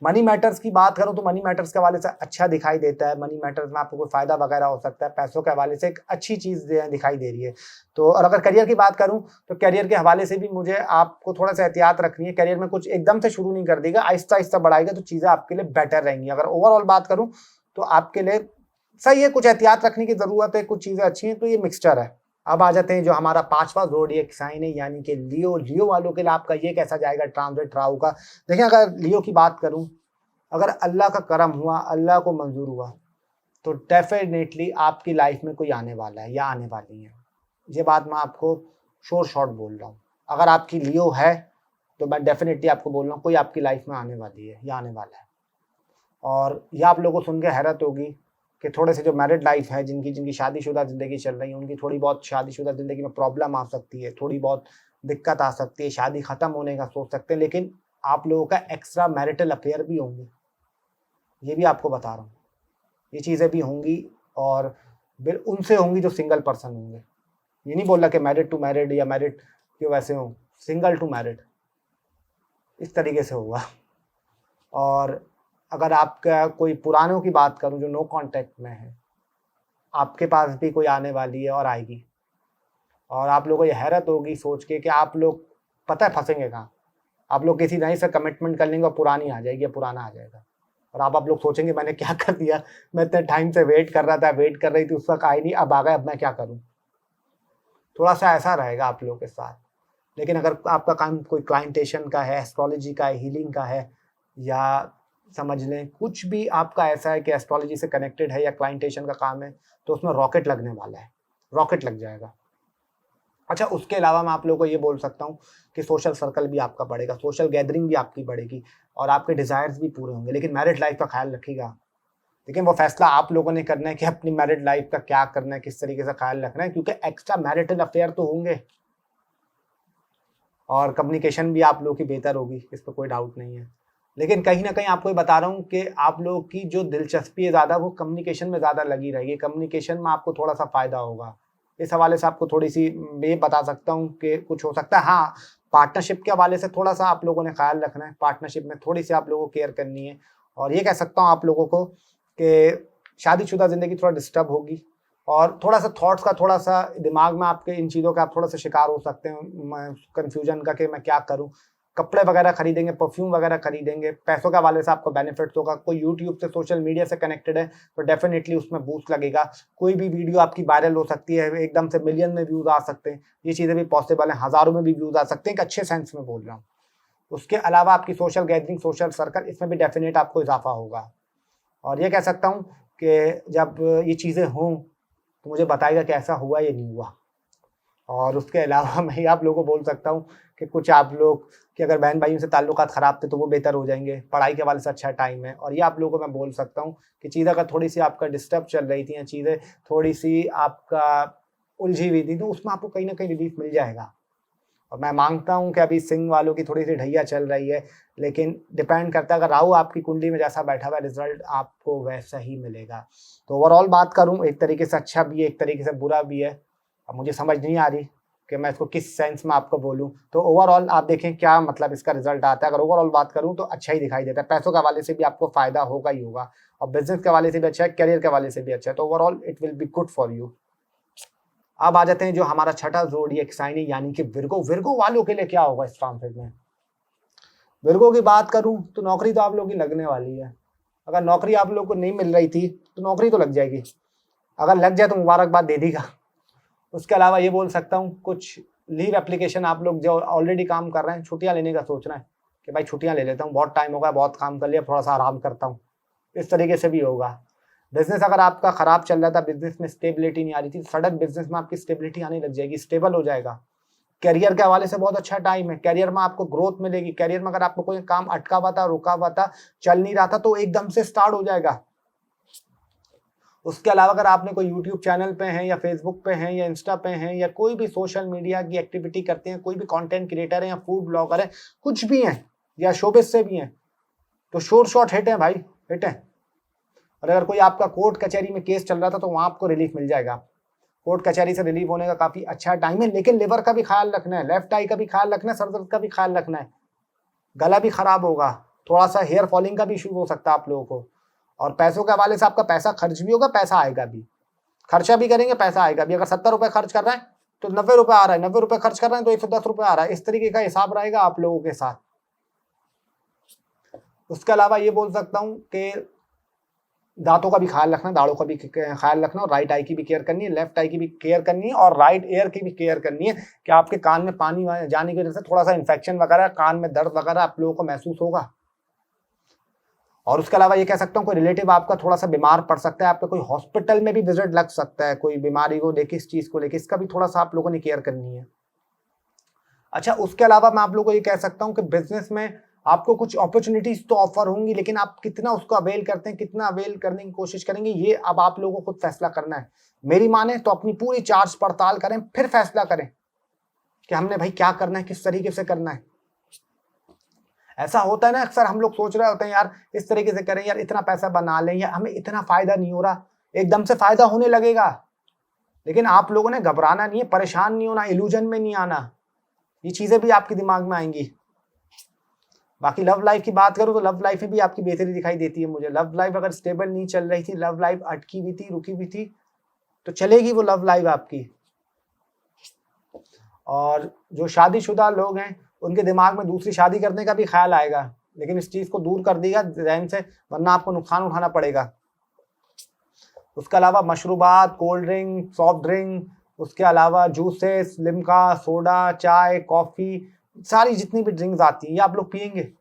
मनी मैटर्स की बात करूं तो मनी मैटर्स के हवाले से अच्छा दिखाई देता है। मनी मैटर्स में आपको कोई फायदा वगैरह हो सकता है, पैसों के हवाले से एक अच्छी चीज़ दिखाई दे रही है। तो और अगर करियर की बात करूं तो करियर के हवाले से भी मुझे आपको थोड़ा सा एहतियात रखनी है। करियर में कुछ एकदम से शुरू नहीं कर देगा, आहिस्ता आहिस्ता बढ़ाएगा तो चीज़ें आपके लिए बेटर रहेंगी। अगर ओवरऑल बात करूँ तो आपके लिए सही है, कुछ एहतियात रखने की ज़रूरत है, कुछ चीज़ें अच्छी हैं, तो ये मिक्सचर है। अब आ जाते हैं जो हमारा 5वां ज़ोडिएक साइन है, यानी कि लियो। लियो वालों के लिए आपका ये कैसा जाएगा ट्रांजिट राहु का? देखिए, अगर लियो की बात करूं, अगर अल्लाह का करम हुआ, अल्लाह को मंजूर हुआ, तो डेफिनेटली आपकी लाइफ में कोई आने वाला है या आने वाली है। ये बात मैं आपको शोर शॉर्ट बोल रहा हूँ। अगर आपकी लियो है तो मैं डेफिनेटली आपको बोल रहा हूँ, कोई आपकी लाइफ में आने वाली है या आने वाला है। और यह आप लोगों को सुन के हैरत होगी कि थोड़े से जो मैरिड लाइफ है, जिनकी शादीशुदा ज़िंदगी चल रही है, उनकी थोड़ी बहुत शादीशुदा ज़िंदगी में प्रॉब्लम आ सकती है, थोड़ी बहुत दिक्कत आ सकती है, शादी ख़त्म होने का सोच सकते हैं। लेकिन आप लोगों का एक्स्ट्रा मैरिटल अफेयर भी होंगे, ये भी आपको बता रहा हूँ। ये चीज़ें भी होंगी, और बिल उनसे होंगी जो सिंगल पर्सन होंगे। ये नहीं बोल रहा कि मैरिड टू मैरिड या मैरिड क्यों वैसे हो, सिंगल टू मैरिड, इस तरीके से होगा। और अगर आपका कोई पुरानों की बात करूं जो नो कांटेक्ट में है, आपके पास भी कोई आने वाली है और आएगी। और आप लोगों को ये हैरत होगी सोच के कि आप लोग पता है फंसेंगे कहाँ। आप लोग किसी नई से कमिटमेंट कर लेंगे और पुरानी आ जाएगी या पुराना आ जाएगा, और आप लोग सोचेंगे मैंने क्या कर दिया, मैं इतने टाइम से वेट कर रहा था, वेट कर रही थी, उस वक्त आई नहीं, अब आ गए, अब मैं क्या करूं। थोड़ा सा ऐसा रहेगा आप लोगों के साथ। लेकिन अगर आपका काम कोई क्लाइंटेशन का है, एस्ट्रोलॉजी का है, हीलिंग का है, या समझ लें कुछ भी आपका ऐसा है कि एस्ट्रोलॉजी से कनेक्टेड है या क्लाइंटेशन का काम है, तो उसमें रॉकेट लगने वाला है, रॉकेट लग जाएगा। अच्छा, उसके अलावा मैं आप लोगों को ये बोल सकता हूँ कि सोशल सर्कल भी आपका बढ़ेगा, सोशल गैदरिंग भी आपकी बढ़ेगी और आपके डिज़ायर्स भी पूरे होंगे। लेकिन मैरिड लाइफ का ख्याल रखिएगा। लेकिन वो फैसला आप लोगों ने करना है कि अपनी मैरिड लाइफ का क्या करना है, किस तरीके से ख्याल रखना है, क्योंकि एक्स्ट्रा मैरिटल अफेयर तो होंगे और कम्युनिकेशन भी आप लोगों की बेहतर होगी, इस पर कोई डाउट नहीं है। लेकिन कहीं ना कहीं आपको ये बता रहा हूँ कि आप लोगों की जो दिलचस्पी है ज़्यादा वो कम्युनिकेशन में ज़्यादा लगी रहेगी, कम्युनिकेशन में आपको थोड़ा सा फ़ायदा होगा। इस हवाले से आपको थोड़ी सी ये बता सकता हूँ कि कुछ हो सकता है। हाँ, पार्टनरशिप के हवाले से थोड़ा सा आप लोगों ने ख्याल रखना है, पार्टनरशिप में थोड़ी सी आप लोगों को केयर करनी है। और ये कह सकता हूँ आप लोगों को कि शादीशुदा ज़िंदगी थोड़ा डिस्टर्ब होगी और थोड़ा सा थॉट्स का, थोड़ा सा दिमाग में आपके इन चीज़ों का आप थोड़ा सा शिकार हो सकते हैं, कन्फ्यूजन का कि मैं क्या करूँ। कपड़े वगैरह खरीदेंगे, परफ्यूम वगैरह खरीदेंगे, पैसों के हवाले से आपको बेनिफिट्स होगा। कोई यूट्यूब से, सोशल मीडिया से कनेक्टेड है तो डेफिनेटली उसमें बूस्ट लगेगा। कोई भी वीडियो आपकी वायरल हो सकती है, एकदम से मिलियन में व्यूज़ आ सकते हैं, ये चीज़ें भी पॉसिबल हैं, हज़ारों में भी व्यूज़ आ सकते हैं, एक अच्छे सेंस में बोल रहा हूँ। उसके अलावा आपकी सोशल गैदरिंग, सोशल सर्कल, इसमें भी डेफिनेट आपको इजाफा होगा। और ये कह सकता हूँ कि जब ये चीज़ें हों तो मुझे बताइएगा कि ऐसा हुआ या नहीं हुआ। और उसके अलावा मैं ये आप लोगों को बोल सकता हूँ कि कुछ आप लोग कि अगर बहन भाइयों से ताल्लुकात ख़राब थे तो वो बेहतर हो जाएंगे, पढ़ाई के हवाले से अच्छा टाइम है। और ये आप लोगों को मैं बोल सकता हूँ कि चीज़ें अगर थोड़ी सी आपका डिस्टर्ब चल रही थी या चीज़ें थोड़ी सी आपका उलझी हुई थी तो उसमें आपको कहीं ना कहीं रिलीफ मिल जाएगा। और मैं मांगता हूँ कि अभी सिंह वालों की थोड़ी सी ढैया चल रही है, लेकिन डिपेंड करता है, अगर राहु आपकी कुंडली में जैसा बैठा हुआ है रिजल्ट आपको वैसा ही मिलेगा। तो ओवरऑल बात करूँ, एक तरीके से अच्छा भी है, एक तरीके से बुरा भी है। अब मुझे समझ नहीं आ रही कि मैं इसको किस सेंस में आपको बोलूं। तो ओवरऑल आप देखें क्या मतलब इसका रिजल्ट आता है। अगर ओवरऑल बात करूं तो अच्छा ही दिखाई देता है, पैसों के हवाले से भी आपको फायदा होगा ही होगा और बिजनेस के हवाले से भी अच्छा है, करियर के हवाले से भी अच्छा है। तो overall it will be good for you. अब आ जाते हैं जो हमारा छठा ज़ोडिएक साइन है यानी कि विर्गो। विर्गो वालों के लिए क्या होगा इस ट्रांजिट में। विर्गो की बात करूं तो नौकरी तो आप लोगों की लगने वाली है। अगर नौकरी आप लोगों को नहीं मिल रही थी तो नौकरी तो लग जाएगी, अगर लग जाए तो मुबारकबाद दे दीगा। उसके अलावा ये बोल सकता हूँ कुछ लीव एप्लीकेशन आप लोग जो ऑलरेडी काम कर रहे हैं, छुट्टियां लेने का सोच रहे हैं कि भाई छुट्टियां ले लेता हूँ, बहुत टाइम हो गया, बहुत काम कर लिया, थोड़ा सा आराम करता हूँ, इस तरीके से भी होगा। बिजनेस अगर आपका खराब चल रहा था, बिजनेस में स्टेबिलिटी नहीं आ रही थी, सडन बिजनेस में आपकी स्टेबिलिटी आने लग जाएगी, स्टेबल हो जाएगा। करियर के हवाले से बहुत अच्छा टाइम है, करियर में आपको ग्रोथ मिलेगी। करियर में अगर आपको कोई काम अटका हुआ था, रुका हुआ था, चल नहीं रहा था तो एकदम से स्टार्ट हो जाएगा। उसके अलावा अगर आपने कोई यूट्यूब चैनल पे हैं या फेसबुक पे हैं या इंस्टा पे हैं या कोई भी सोशल मीडिया की एक्टिविटी करते हैं, कोई भी कंटेंट क्रिएटर है या फूड ब्लॉगर है, कुछ भी हैं या शोबिस से भी हैं, तो शोर शॉट हिट है भाई, हिट है। और अगर कोई आपका कोर्ट कचहरी में केस चल रहा था तो वहां आपको रिलीफ मिल जाएगा। कोर्ट कचहरी से रिलीफ होने का काफी अच्छा टाइम है। लेकिन लिवर का भी ख्याल रखना है, लेफ्ट आई का भी ख्याल रखना है, सर दर्द का भी ख्याल रखना है, गला भी खराब होगा, थोड़ा सा हेयर फॉलिंग का भी इशू हो सकता है आप लोगों को। और पैसों के हवाले से आपका पैसा खर्च भी होगा, पैसा आएगा भी, खर्चा भी करेंगे, पैसा आएगा भी। अगर 70 रुपए खर्च कर रहे हैं तो 90 रुपए आ रहा है, 90 रुपए खर्च कर रहे हैं तो 110 रुपए आ रहा है, इस तरीके का हिसाब रहेगा आप लोगों के साथ। उसके अलावा ये बोल सकता हूँ कि दांतों का भी ख्याल रखना, दाढ़ों का भी ख्याल रखना, और राइट आई की भी केयर करनी है, लेफ्ट आई की भी केयर करनी है, और राइट ईयर की भी केयर करनी है कि आपके कान में पानी जाने की वजह से थोड़ा सा इन्फेक्शन वगैरह, कान में दर्द वगैरह आप लोगों को महसूस होगा। और उसके अलावा ये कह सकता हूँ कोई रिलेटिव आपका थोड़ा सा बीमार पड़ सकता है, आपका कोई हॉस्पिटल में भी विजिट लग सकता है, कोई बीमारी को लेके, इस चीज को लेके, इसका भी थोड़ा सा आप लोगों ने केयर करनी है। अच्छा, उसके अलावा मैं आप लोगों को ये कह सकता हूँ कि बिजनेस में आपको कुछ अपॉर्चुनिटीज तो ऑफर होंगी, लेकिन आप कितना उसको अवेल करते हैं, कितना अवेल करने की कोशिश करेंगे, ये अब आप लोगों को खुद फैसला करना है। मेरी माने तो अपनी पूरी जांच पड़ताल करें, फिर फैसला करें कि हमने भाई क्या करना है, किस तरीके से करना है। ऐसा होता है ना, अक्सर हम लोग सोच रहे होते हैं यार इस तरीके से करें, यार इतना पैसा बना लें, या हमें इतना फायदा नहीं हो रहा, एकदम से फायदा होने लगेगा। लेकिन आप लोगों ने घबराना नहीं है, परेशान नहीं होना, इल्यूजन में नहीं आना, ये चीजें भी आपके दिमाग में आएंगी। बाकी लव लाइफ की बात करूं तो लव लाइफ में भी आपकी बेहतरी दिखाई देती है मुझे। लव लाइफ अगर स्टेबल नहीं चल रही थी, लव लाइफ अटकी हुई थी, रुकी हुई थी, तो चलेगी वो लव लाइफ आपकी। और जो शादीशुदा लोग हैं उनके दिमाग में दूसरी शादी करने का भी ख्याल आएगा, लेकिन इस चीज को दूर कर देगा जहन से, वरना आपको नुकसान उठाना पड़ेगा। उसके अलावा मशरूबात, कोल्ड ड्रिंक, सॉफ्ट ड्रिंक, उसके अलावा जूसेस, लिम्का, सोडा, चाय, कॉफी, सारी जितनी भी ड्रिंक्स आती हैं ये आप लोग पियेंगे।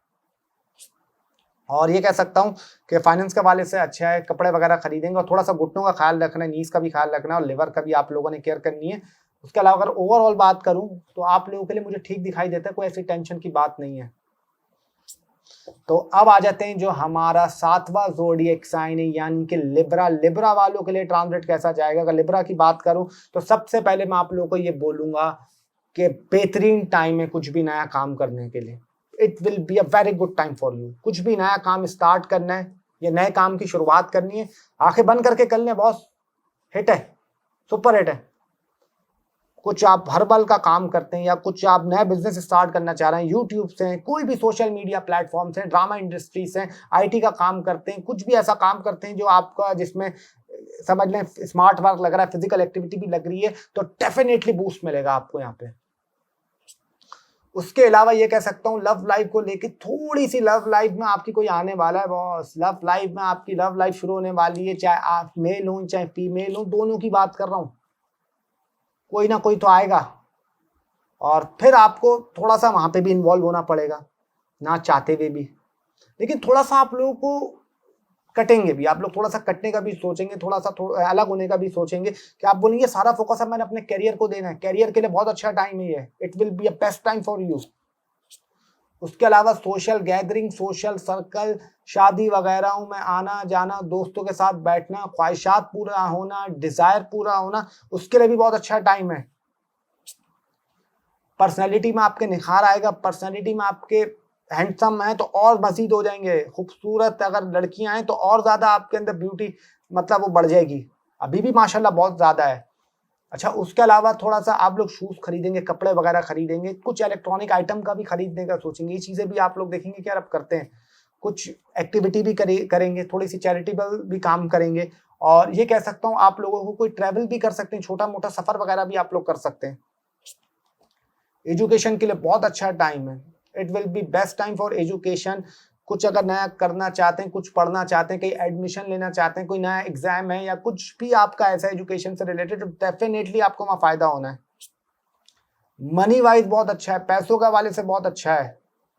और ये कह सकता हूँ कि फाइनेंस के वाले से अच्छा है, कपड़े वगैरह खरीदेंगे और थोड़ा सा घुटनों का ख्याल रखना है, नीज का भी ख्याल रखना है और लिवर का भी आप लोगों ने केयर करनी है। उसके अलावा अगर ओवरऑल बात करूं तो आप लोगों के लिए मुझे ठीक दिखाई देता है, कोई ऐसी टेंशन की बात नहीं है। तो अब आ जाते हैं जो हमारा 7वां ज़ोडिएक साइन है यानी कि लिब्रा। लिब्रा वालों के लिए ट्रांजिट कैसा जाएगा? अगर लिब्रा की बात करूं तो सबसे पहले मैं आप लोगों को ये बोलूंगा कि बेहतरीन टाइम है कुछ भी नया काम करने के लिए। It will be a very good time for you. कुछ भी नया काम स्टार्ट करना है या नए काम की शुरुआत करनी है, आंखें बंद करके कर लें बॉस, हिट है, सुपर हिट है। कुछ आप हर्बल का काम करते हैं या कुछ आप नया बिजनेस स्टार्ट करना चाह रहे हैं, यूट्यूब से, कोई भी सोशल मीडिया प्लेटफॉर्म से, ड्रामा इंडस्ट्री से, आईटी का काम करते हैं, कुछ भी ऐसा काम करते हैं जो आपका जिसमें समझ लें स्मार्ट वर्क लग रहा है, फिजिकल एक्टिविटी भी लग रही है, तो डेफिनेटली बूस्ट मिलेगा आपको यहाँ पे। उसके अलावा ये कह सकता हूँ लव लाइफ को लेके थोड़ी सी लव लाइफ में आपकी कोई आने वाला है बॉस। लव लाइफ में आपकी लव लाइफ शुरू होने वाली है, चाहे आप मेल हो चाहे फीमेल हो, दोनों की बात कर रहा हूँ। कोई ना कोई तो आएगा और फिर आपको थोड़ा सा वहां पे भी इन्वॉल्व होना पड़ेगा ना चाहते हुए भी। लेकिन थोड़ा सा आप लोगों को कटेंगे भी, आप लोग थोड़ा सा कटने का भी सोचेंगे, थोड़ा सा अलग होने का भी सोचेंगे कि आप बोलेंगे सारा फोकस अब मैंने अपने करियर को देना है। करियर के लिए बहुत अच्छा टाइम है ये, it will be a best time for you. उसके अलावा सोशल गैदरिंग, सोशल सर्कल, शादी वगैरह में आना जाना, दोस्तों के साथ बैठना, ख्वाहिशात पूरा होना, डिजायर पूरा होना, उसके लिए भी बहुत अच्छा टाइम है। पर्सनैलिटी में आपके निखार आएगा, पर्सनैलिटी में आपके हैंडसम है तो और मजीद हो जाएंगे, खूबसूरत अगर लड़कियां हैं तो और ज्यादा आपके अंदर ब्यूटी मतलब वो बढ़ जाएगी, अभी भी माशाल्लाह बहुत ज्यादा है। अच्छा, उसके अलावा थोड़ा सा आप लोग शूज खरीदेंगे, कपड़े वगैरह खरीदेंगे, कुछ इलेक्ट्रॉनिक आइटम का भी खरीदने का सोचेंगे। ये चीजें भी आप लोग देखेंगे कि यार अब करते हैं, कुछ एक्टिविटी भी करेंगे, थोड़ी सी चैरिटेबल भी काम करेंगे। और ये कह सकता हूँ आप लोगों को कोई ट्रैवल भी कर सकते हैं, छोटा मोटा सफर वगैरह भी आप लोग कर सकते हैं। एजुकेशन के लिए बहुत अच्छा टाइम है, it will be best time for education. कुछ अगर नया करना चाहते हैं, कुछ पढ़ना चाहते हैं, कहीं एडमिशन लेना चाहते हैं, कोई नया एग्जाम है या कुछ भी आपका ऐसा एजुकेशन से रिलेटेड, तो डेफिनेटली आपको वहां फायदा होना है। मनी वाइज बहुत अच्छा है, पैसों के हवाले से बहुत अच्छा है,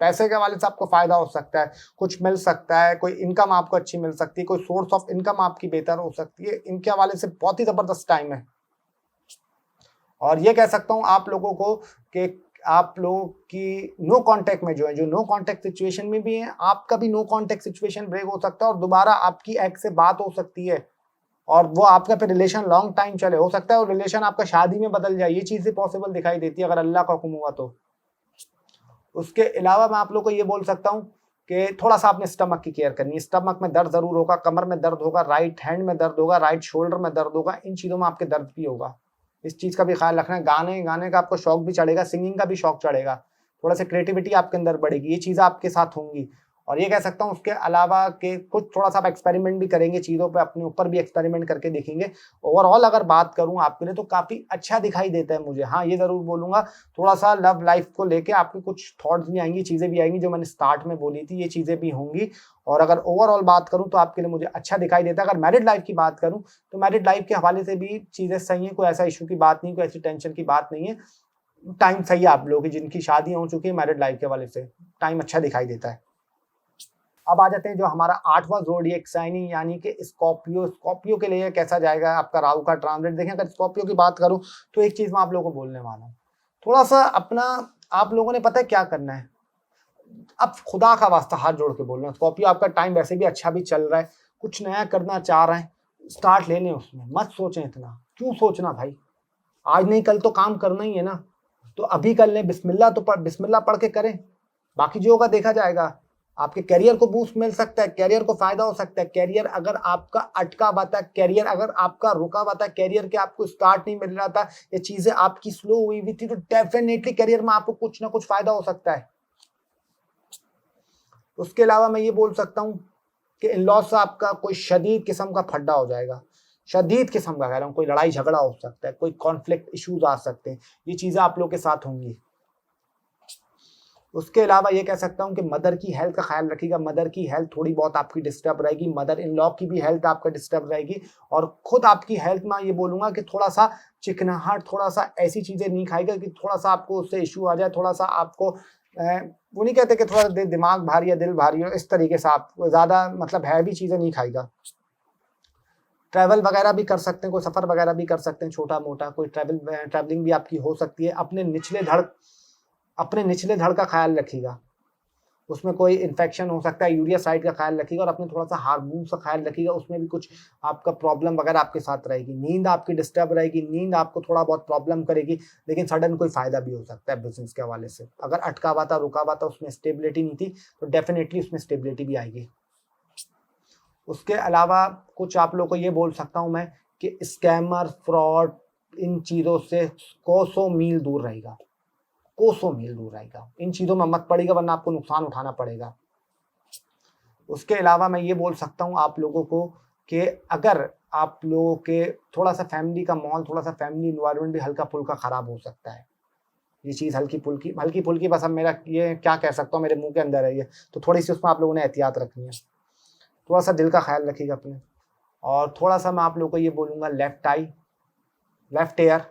पैसे के हवाले से आपको फायदा हो सकता है, कुछ मिल सकता है, कोई इनकम आपको अच्छी मिल सकती है, कोई सोर्स ऑफ इनकम आपकी बेहतर हो सकती है। इनके हवाले से बहुत ही जबरदस्त टाइम है। और ये कह सकता हूं आप लोगों को कि आप लोगों की नो कांटेक्ट में जो है, जो नो कांटेक्ट सिचुएशन में भी है, आपका भी नो कांटेक्ट सिचुएशन ब्रेक हो सकता है और दोबारा आपकी एक्स से बात हो सकती है और वो आपका फिर रिलेशन लॉन्ग टाइम चले, हो सकता है और रिलेशन आपका शादी में बदल जाए। ये चीजें पॉसिबल दिखाई देती है अगर अल्लाह का हुक्म हुआ तो। उसके अलावा मैं आप लोग को ये बोल सकता हूँ कि थोड़ा सा आपने स्टमक की केयर करनी है। स्टमक में दर्द जरूर होगा, कमर में दर्द होगा, राइट हैंड में दर्द होगा, राइट शोल्डर में दर्द होगा, इन चीजों में आपके दर्द भी होगा, इस चीज का भी ख्याल रखना है। गाने का आपको शौक भी चढ़ेगा, सिंगिंग का भी शौक चढ़ेगा, थोड़ा सा क्रिएटिविटी आपके अंदर बढ़ेगी, ये चीजें आपके साथ होंगी। और ये कह सकता हूँ उसके अलावा कि कुछ थोड़ा सा आप एक्सपेरिमेंट भी करेंगे, चीज़ों पे अपने ऊपर भी एक्सपेरिमेंट करके देखेंगे। ओवरऑल अगर बात करूँ आपके लिए तो काफ़ी अच्छा दिखाई देता है मुझे। हाँ, ये ज़रूर बोलूँगा थोड़ा सा लव लाइफ को लेके आपके कुछ थॉट्स भी आएंगी, चीज़ें भी आएंगी जो मैंने स्टार्ट में बोली थी, ये चीज़ें भी होंगी। और अगर ओवरऑल बात करूँ तो आपके लिए मुझे अच्छा दिखाई देता है। अगर मैरिड लाइफ की बात करूँ तो मैरिड लाइफ के हवाले से भी चीज़ें सही है, कोई ऐसा इशू की बात नहीं, कोई ऐसी टेंशन की बात नहीं है। टाइम सही है आप लोगों की, जिनकी शादी हो चुकी है, मैरिड लाइफ के हवाले से टाइम अच्छा दिखाई देता है। अब आ जाते हैं जो हमारा 8वां ज़ोडिएक साइन यानी कि स्कॉर्पियो। स्कॉर्पियो के लिए कैसा जाएगा आपका राहु का ट्रांजिट? देखें, अगर स्कॉर्पियो की बात करूं तो एक चीज मैं आप लोगों को बोलने वाला हूं, थोड़ा सा अपना आप लोगों ने पता है क्या करना है। अब खुदा का वास्ता हाथ जोड़ के बोल रहा हूँ, स्कॉर्पियो आपका टाइम वैसे भी अच्छा भी चल रहा है, कुछ नया करना चाह रहे हैं, स्टार्ट ले लें उसमें, मत सोचें इतना। क्यों सोचना भाई, आज नहीं कल तो काम करना ही है ना, तो अभी कर लें। बिस्मिल्लाह पढ़ के करें, बाकी जो होगा देखा जाएगा। आपके करियर को बूस्ट मिल सकता है, करियर को फायदा हो सकता है। करियर अगर आपका अटका हुआ था, करियर अगर आपका रुका हुआ था, करियर के आपको स्टार्ट नहीं मिल रहा था, ये चीजें आपकी स्लो हुई हुई थी, तो डेफिनेटली करियर में आपको कुछ ना कुछ फायदा हो सकता है। उसके अलावा मैं ये बोल सकता हूँ कि इन लॉस से आपका कोई शदीद किस्म का फड्डा हो जाएगा, शदीद किस्म का कह रहा हूँ, कोई लड़ाई झगड़ा हो सकता है, कोई कॉन्फ्लिक्ट इश्यूज आ सकते हैं, ये चीजें आप लोग के साथ होंगी। उसके अलावा ये कह सकता हूँ कि मदर की हेल्थ का ख्याल रखिएगा। मदर की हेल्थ थोड़ी बहुत आपकी डिस्टर्ब रहेगी, मदर इन लॉ की भी हेल्थ आपका डिस्टर्ब रहेगी, और खुद आपकी हेल्थ में ये बोलूंगा कि थोड़ा सा चिकनाहट, थोड़ा सा ऐसी चीजें नहीं खाएगा कि थोड़ा सा आपको उससे इशू आ जाए, थोड़ा सा आपको वो नहीं कहते कि थोड़ा दिमाग भारी या दिल भारी हो, इस तरीके से आप ज्यादा मतलब हैवी चीजें नहीं खाएगा। ट्रैवल वगैरह भी कर सकते हैं, कोई सफर वगैरह भी कर सकते हैं, छोटा मोटा कोई ट्रैवलिंग भी आपकी हो सकती है। अपने निचले धड़ का ख्याल रखिएगा, उसमें कोई इन्फेक्शन हो सकता है, यूरिया साइड का ख्याल रखिएगा, और अपने थोड़ा सा हार्मोन का ख्याल रखिएगा, उसमें भी कुछ आपका प्रॉब्लम वगैरह आपके साथ रहेगी। नींद आपकी डिस्टर्ब रहेगी, नींद आपको थोड़ा बहुत प्रॉब्लम करेगी, लेकिन सडन कोई फायदा भी हो सकता है बिजनेस के हवाले से। अगर अटका हुआ था, रुका हुआ था, उसमें स्टेबिलिटी नहीं थी, तो डेफिनेटली उसमें स्टेबिलिटी भी आएगी। उसके अलावा कुछ आप लोगों को ये बोल सकता हूं मैं कि स्कैमर, फ्रॉड, इन चीज़ों से कोसों मील दूर रहेगा, कोसों मील दूर रहेगा, इन चीज़ों में मत पड़ेगा, वरना आपको नुकसान उठाना पड़ेगा। उसके अलावा मैं ये बोल सकता हूँ आप लोगों को कि अगर आप लोगों के थोड़ा सा फैमिली का माहौल, थोड़ा सा फैमिली इन्वायरमेंट भी हल्का फुल्का खराब हो सकता है। ये चीज़ हल्की फुल्की बस, अब मेरा ये क्या कह सकता हूँ, मेरे मुंह के अंदर है ये, तो थोड़ी सी उसमें आप लोगों ने एहतियात रखनी है। थोड़ा सा दिल का ख्याल रखिएगा अपने, और थोड़ा सा मैं आप लोगों को ये बोलूँगा लेफ्ट ईयर,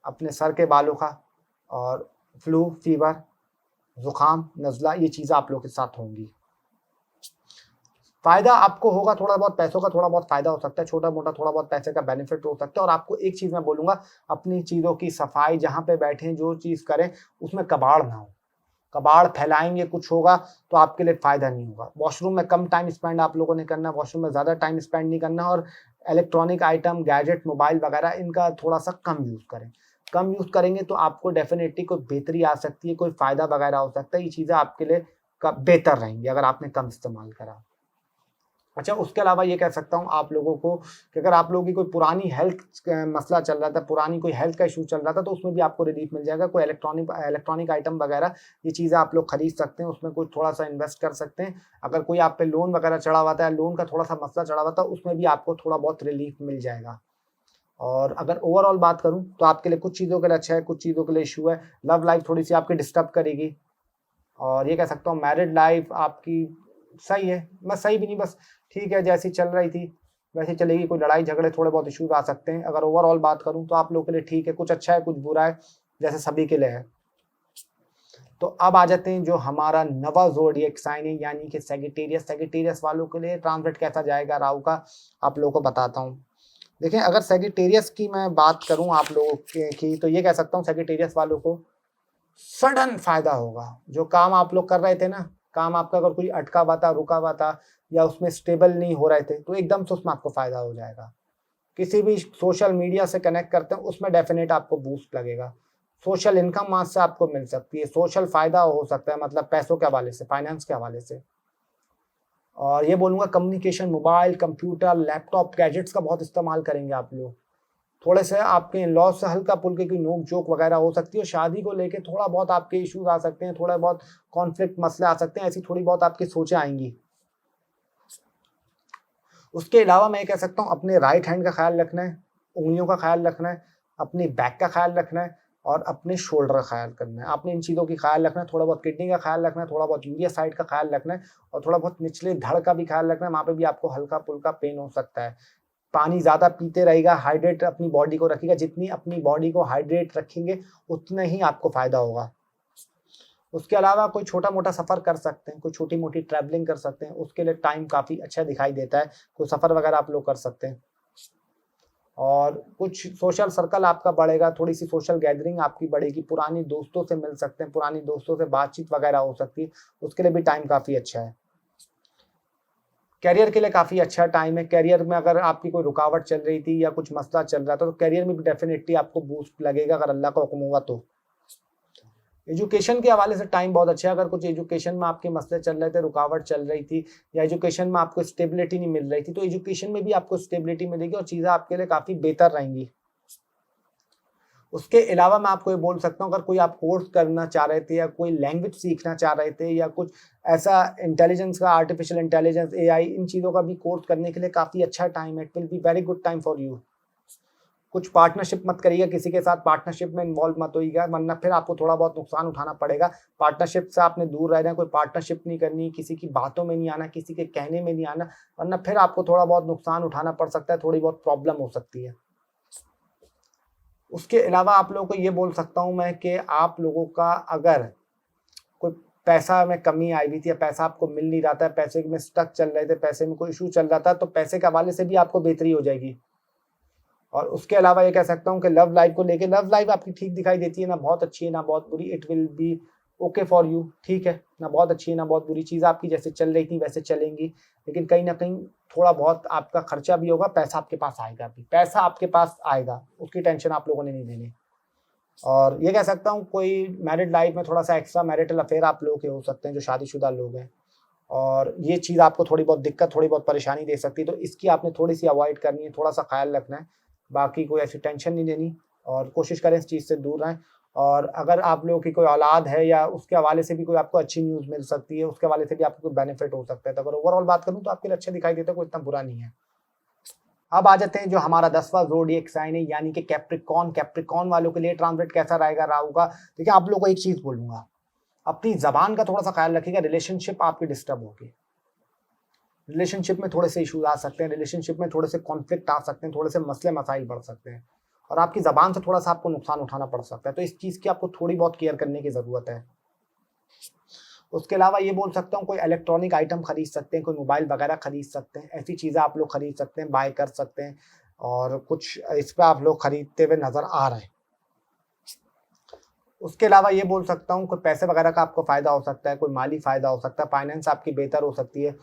अपने सर के बालों का, और फ्लू, फीवर, जुकाम, नज़ला, ये चीज़ें आप लोगों के साथ होंगी। फायदा आपको होगा, थोड़ा बहुत पैसों का थोड़ा बहुत फायदा हो सकता है, छोटा मोटा थोड़ा बहुत पैसे का बेनिफिट हो सकता है। और आपको एक चीज़ मैं बोलूँगा, अपनी चीज़ों की सफाई, जहाँ पे बैठें जो चीज़ करें उसमें कबाड़ ना हो। कबाड़ फैलाएंगे कुछ होगा तो आपके लिए फ़ायदा नहीं होगा। वॉशरूम में कम टाइम स्पेंड आप लोगों ने करना है, वॉशरूम में ज़्यादा टाइम स्पेंड नहीं करना, और इलेक्ट्रॉनिक आइटम, गैजेट, मोबाइल वगैरह, इनका थोड़ा सा कम यूज़ करें। कम यूज़ करेंगे तो आपको डेफिनेटली कोई बेहतरी आ सकती है, कोई फ़ायदा वगैरह हो सकता है। ये चीज़ें आपके लिए बेहतर रहेंगी अगर आपने कम इस्तेमाल करा। अच्छा, उसके अलावा ये कह सकता हूँ आप लोगों को कि अगर आप लोगों की कोई पुरानी हेल्थ मसला चल रहा था, पुरानी कोई हेल्थ का इशू चल रहा था, तो उसमें भी आपको रिलीफ मिल जाएगा। कोई इलेक्ट्रॉनिक आइटम वगैरह, ये चीज़ें आप लोग खरीद सकते हैं, उसमें कुछ थोड़ा सा इन्वेस्ट कर सकते हैं। अगर कोई आप पे लोन वगैरह चढ़ा हुआ था, लोन का थोड़ा सा मसला चढ़ा हुआ था, उसमें भी आपको थोड़ा बहुत रिलीफ मिल जाएगा। और अगर ओवरऑल बात करूँ तो आपके लिए कुछ चीज़ों के लिए अच्छा है, कुछ चीज़ों के लिए इशू है। लव लाइफ थोड़ी सी आपकी डिस्टर्ब करेगी, और ये कह सकता हूँ मैरिड लाइफ आपकी सही है, बस सही भी नहीं, बस ठीक है, जैसी चल रही थी वैसे चलेगी। कोई लड़ाई झगड़े थोड़े बहुत इश्यूज आ सकते हैं। अगर ओवरऑल बात करूं तो आप लोगों के लिए ठीक है, कुछ अच्छा है कुछ बुरा है, जैसे सभी के लिए है। तो अब आ जाते हैं जो हमारा नवा ज़ोडिएक साइन है, यानी कि सैजिटेरियस वालों के लिए ट्रांजिट कैसा जाएगा राहु का, आप लोगों को बताता हूँ। देखिए, अगर सैजिटेरियस की मैं बात करूं आप लोगों की, तो ये कह सकता हूँ सैजिटेरियस वालों को सडन फायदा होगा। जो काम आप लोग कर रहे थे ना, काम आपका अगर कोई अटका हुआ था, रुका हुआ था, या उसमें स्टेबल नहीं हो रहे थे, तो एकदम से उसमें आपको फायदा हो जाएगा। किसी भी सोशल मीडिया से कनेक्ट करते हैं उसमें डेफिनेट आपको बूस्ट लगेगा। सोशल इनकम वहां से आपको मिल सकती है, सोशल फायदा हो सकता है, मतलब पैसों के हवाले से, फाइनेंस के हवाले से। और ये बोलूंगा communication, mobile, computer, laptop, gadgets का बहुत इस्तेमाल करेंगे आप लोग। थोड़े से आपके इन लॉज से हल्का फुल्के की नोक जोक वगैरह हो सकती है, और शादी को लेके थोड़ा बहुत आपके इश्यूज आ सकते हैं, थोड़ा बहुत कॉन्फ्लिक्ट मसले आ सकते हैं, ऐसी थोड़ी बहुत आपकी सोचें आएंगी। उसके अलावा मैं कह सकता हूँ अपने राइट हैंड का ख्याल रखना है, उंगलियों का ख्याल रखना है, अपनी बैक का ख्याल रखना है, और अपने शोल्डर का ख्याल करना है। आपने इन चीज़ों की ख्याल रखना है, थोड़ा बहुत किडनी का ख्याल रखना है, थोड़ा बहुत यूरिया साइड का ख्याल रखना है, और थोड़ा बहुत निचले धड़ का भी ख्याल रखना है। वहाँ पे भी आपको हल्का फुल्का पेन हो सकता है। पानी ज़्यादा पीते रहेगा, हाइड्रेट अपनी बॉडी को रखिएगा। जितनी अपनी बॉडी को हाइड्रेट रखेंगे उतना ही आपको फायदा होगा। उसके अलावा कोई छोटा मोटा सफ़र कर सकते हैं, कोई छोटी मोटी ट्रैवलिंग कर सकते हैं, उसके लिए टाइम काफ़ी अच्छा दिखाई देता है। कोई सफ़र वगैरह आप लोग कर सकते हैं, और कुछ सोशल सर्कल आपका बढ़ेगा, थोड़ी सी सोशल गैदरिंग आपकी बढ़ेगी, पुरानी दोस्तों से मिल सकते हैं, पुरानी दोस्तों से बातचीत वगैरह हो सकती है, उसके लिए भी टाइम काफ़ी अच्छा है। करियर के लिए काफ़ी अच्छा टाइम है। करियर में अगर आपकी कोई रुकावट चल रही थी या कुछ मसला चल रहा था, तो करियर में भी डेफिनेटली आपको बूस्ट लगेगा अगर अल्लाह का हुक्म होगा तो। एजुकेशन के हवाले से टाइम बहुत अच्छा है। अगर कुछ एजुकेशन में आपके मसले चल रहे थे, रुकावट चल रही थी, या एजुकेशन में आपको स्टेबिलिटी नहीं मिल रही थी, तो एजुकेशन में भी आपको स्टेबिलिटी मिलेगी और चीज़ें आपके लिए काफ़ी बेहतर रहेंगी। उसके अलावा मैं आपको ये बोल सकता हूँ, अगर कोई आप कोर्स करना चाह रहे थे, या कोई लैंग्वेज सीखना चाह रहे थे, या कुछ ऐसा इंटेलिजेंस का, आर्टिफिशियल इंटेलिजेंस, एआई, इन चीज़ों का भी कोर्स करने के लिए काफ़ी अच्छा टाइम है। It will be very good time for you. कुछ पार्टनरशिप मत करिएगा, किसी के साथ पार्टनरशिप में इन्वॉल्व मत होइएगा, वरना फिर आपको थोड़ा बहुत नुकसान उठाना पड़ेगा। पार्टनरशिप से आपने दूर रहना है, कोई पार्टनरशिप नहीं करनी, किसी की बातों में नहीं आना, किसी के कहने में नहीं आना, वरना फिर आपको थोड़ा बहुत नुकसान उठाना पड़ सकता है, थोड़ी बहुत प्रॉब्लम हो सकती है। उसके अलावा आप लोगों को ये बोल सकता हूँ मैं कि आप लोगों का अगर कोई पैसा में कमी आई हुई थी या पैसा आपको मिल नहीं रहा था, पैसे में स्टक चल रहे थे, पैसे में कोई इशू चल रहा था, तो पैसे के हवाले से भी आपको बेहतरी हो जाएगी। और उसके अलावा ये कह सकता हूँ कि लव लाइफ को लेके, लव लाइफ आपकी ठीक दिखाई देती है, ना बहुत अच्छी है ना बहुत बुरी, it will be okay for you, ठीक है, ना बहुत अच्छी है ना बहुत बुरी, चीज़ आपकी जैसे चल रही थी वैसे चलेंगी, लेकिन कहीं ना कहीं थोड़ा बहुत आपका खर्चा भी होगा, पैसा आपके पास आएगा भी, पैसा आपके पास आएगा, उसकी टेंशन आप लोगों ने नहीं लेनी। और ये कह सकता हूँ कोई मैरिड लाइफ में थोड़ा सा एक्स्ट्रा मैरिटल अफेयर आप लोगों के हो सकते हैं जो शादीशुदा लोग हैं, और ये चीज़ आपको थोड़ी बहुत दिक्कत, थोड़ी बहुत परेशानी दे सकती है, तो इसकी आपने थोड़ी सी अवॉइड करनी है, थोड़ा सा ख्याल रखना है, बाकी कोई ऐसी टेंशन नहीं लेनी, और कोशिश करें इस चीज़ से दूर रहें। और अगर आप लोगों की कोई औलाद है या उसके हवाले से भी कोई आपको अच्छी न्यूज़ मिल सकती है, उसके हवाले से भी आपको कोई बेनिफिट हो सकता है, तो अगर ओवरऑल बात करूँ तो आपके लिए अच्छा दिखाई देता है, कोई इतना बुरा नहीं है। अब आ जाते हैं जो हमारा 10वां ज़ोडिएक साइन है, यानी कि कैप्रिकॉर्न। कैप्रिकॉर्न वालों के लिए ट्रांजिट कैसा रहेगा राहु का? देखिए, आप लोगों को एक चीज़ बोलूँगा, अपनी ज़बान का थोड़ा सा ख्याल रखिएगा, रिलेशनशिप आपकी डिस्टर्ब होगी, रिलेशनशिप में थोड़े से इश्यूज आ सकते हैं, रिलेशनशिप में थोड़े से कॉन्फ्लिक्ट आ सकते हैं, थोड़े से मसले मसाइल बढ़ सकते हैं, और आपकी ज़बान से थोड़ा सा आपको नुकसान उठाना पड़ सकता है, तो इस चीज़ की आपको थोड़ी बहुत केयर करने की ज़रूरत है। उसके अलावा ये बोल सकता हूँ कोई इलेक्ट्रॉनिक आइटम खरीद सकते हैं, कोई मोबाइल वगैरह खरीद सकते हैं, ऐसी चीज़ें आप लोग खरीद सकते हैं, बाय कर सकते हैं, और कुछ इस पर आप लोग खरीदते हुए नज़र आ रहे हैं। उसके अलावा ये बोल सकता हूँ कोई पैसे वगैरह का आपको फ़ायदा हो सकता है, कोई माली फ़ायदा हो सकता है, फाइनेंस आपकी बेहतर हो सकती है।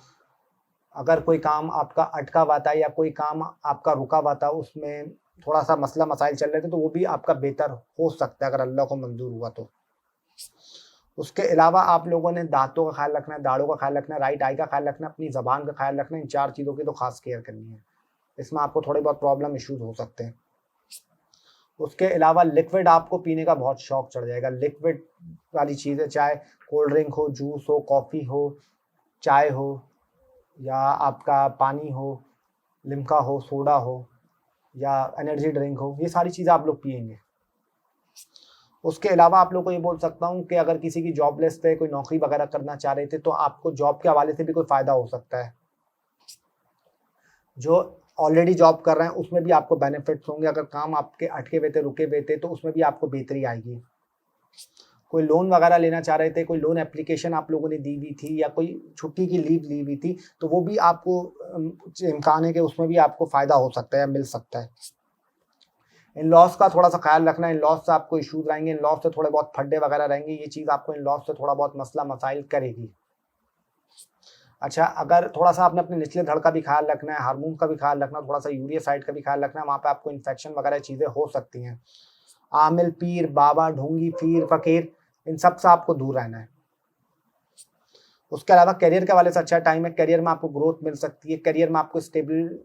अगर कोई काम आपका अटका हुआ था या कोई काम आपका रुका हुआ था, उसमें थोड़ा सा मसला मसाइल चल रहे थे, तो वो भी आपका बेहतर हो सकता है अगर अल्लाह को मंजूर हुआ तो। उसके अलावा आप लोगों ने दांतों का ख्याल रखना है, दाढ़ों का ख्याल रखना है, राइट आई का ख्याल रखना है, अपनी ज़बान का ख्याल रखना है, इन 4 चीज़ों की तो खास केयर करनी है, इसमें आपको थोड़े बहुत प्रॉब्लम इश्यूज हो सकते हैं। उसके अलावा लिक्विड आपको पीने का बहुत शौक चढ़ जाएगा, लिक्विड वाली चीज़ें, चाहे कोल्ड ड्रिंक हो, जूस हो, कॉफ़ी हो, चाय हो, या आपका पानी हो, लिम्का हो, सोडा हो, या एनर्जी ड्रिंक हो, ये सारी चीज़ें आप लोग पिएंगे। उसके अलावा आप लोग को ये बोल सकता हूँ कि अगर किसी की जॉबलेस थे, कोई नौकरी वगैरह करना चाह रहे थे, तो आपको जॉब के हवाले से भी कोई फ़ायदा हो सकता है। जो ऑलरेडी जॉब कर रहे हैं उसमें भी आपको बेनिफिट्स होंगे, अगर काम आपके अटके हुए थे, रुके हुए थे, तो उसमें भी आपको बेहतरी आएगी। कोई लोन वगैरह लेना चाह रहे थे, कोई लोन एप्लीकेशन आप लोगों ने दी हुई थी, या कोई छुट्टी की लीव ली हुई थी, तो वो भी आपको इम्कान है कि उसमें भी आपको फ़ायदा हो सकता है या मिल सकता है। इन लॉस का थोड़ा सा ख्याल रखना है, इन लॉस से आपको इश्यूज रहेंगे, इन लॉस से थोड़े बहुत फड्डे वगैरह रहेंगे, ये चीज़ आपको इन लॉस से थोड़ा बहुत मसला मसाइल करेगी। अच्छा, अगर थोड़ा सा आपने अपने निचले धड़ का भी ख्याल रखना है, हार्मोन का भी ख्याल रखना है, थोड़ा सा यूरिया साइड का भी ख्याल रखना है, वहाँ पे आपको इन्फेक्शन वगैरह चीज़ें हो सकती हैं। आमिल, पीर, बाबा, ढोंगी, पीर, फकीर, इन सब से आपको दूर रहना है। उसके अलावा करियर के हवाले से अच्छा टाइम है, करियर में आपको ग्रोथ मिल सकती है, करियर में आपको स्टेबल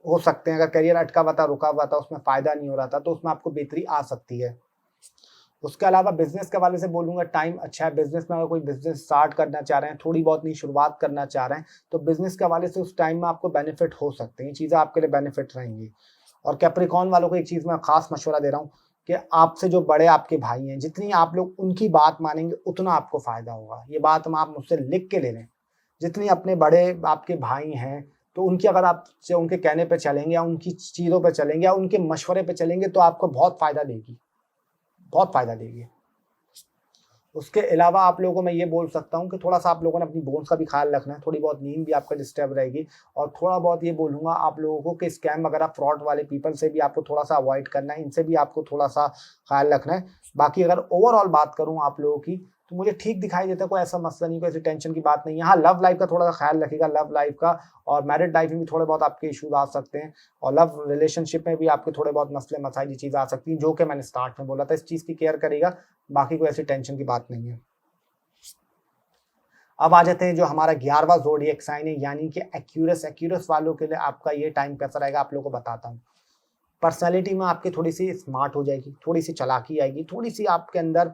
हो सकते हैं, अगर करियर अटका हुआ था, रुका हुआ था, उसमें फ़ायदा नहीं हो रहा था, तो उसमें आपको बेहतरी आ सकती है। उसके अलावा बिज़नेस के हवाले से बोलूँगा टाइम अच्छा है, बिज़नेस में अगर कोई बिज़नेस स्टार्ट करना चाह रहे हैं, थोड़ी बहुत नई शुरुआत करना चाह रहे हैं, तो बिज़नेस के हवाले से उस टाइम में आपको बेनिफिट हो सकते हैं, ये चीज़ें आपके लिए बेनिफिट रहेंगी। और कैप्रिकॉर्न वालों को एक चीज़ मैं ख़ास मशवरा दे रहा हूँ कि आपसे जो बड़े आपके भाई हैं, जितनी आप लोग उनकी बात मानेंगे, उतना आपको फ़ायदा होगा। ये बात आप मुझसे लिख के ले लें। जितनी अपने बड़े आपके भाई हैं, तो उनकी अगर आप उनके कहने पे चलेंगे, या उनकी चीज़ों पे चलेंगे, या उनके मशवरे पे चलेंगे, तो आपको बहुत फ़ायदा देगी, बहुत फ़ायदा देगी। उसके अलावा आप लोगों को मैं ये बोल सकता हूँ कि थोड़ा सा आप लोगों ने अपनी बोन्स का भी ख्याल रखना है, थोड़ी बहुत नींद भी आपका डिस्टर्ब रहेगी, और थोड़ा बहुत ये बोलूँगा आप लोगों को कि स्कैम वगैरह फ्रॉड वाले पीपल से भी आपको थोड़ा सा अवॉइड करना है, इनसे भी आपको थोड़ा सा ख्याल रखना है। बाकी अगर ओवरऑल बात करूँ आप लोगों की, तो मुझे ठीक दिखाई देता है, कोई ऐसा मसला नहीं, कोई ऐसी टेंशन की बात नहीं है। हाँ, लव लाइफ का थोड़ा सा ख्याल रखिएगा, लव लाइफ का, और मैरिड लाइफ में भी थोड़े बहुत आपके इश्यूज आ सकते हैं, और लव रिलेशनशिप में भी आपके थोड़े बहुत मसले मसाइल चीज़ें आ सकती हैं, जो कि मैंने स्टार्ट में बोला था, इस चीज़ की केयर करेगा, बाकी कोई ऐसी टेंशन की बात नहीं है। अब आ जाते हैं जो हमारा 11वां ज़ोडिएक साइन है, यानी कि एक्यूरस। एक्यूरस वालों के लिए आपका ये टाइम कैसा रहेगा आप लोगों को बताता हूँ। पर्सनैलिटी में आपकी थोड़ी सी स्मार्ट हो जाएगी, थोड़ी सी चालाकी आएगी, थोड़ी सी आपके अंदर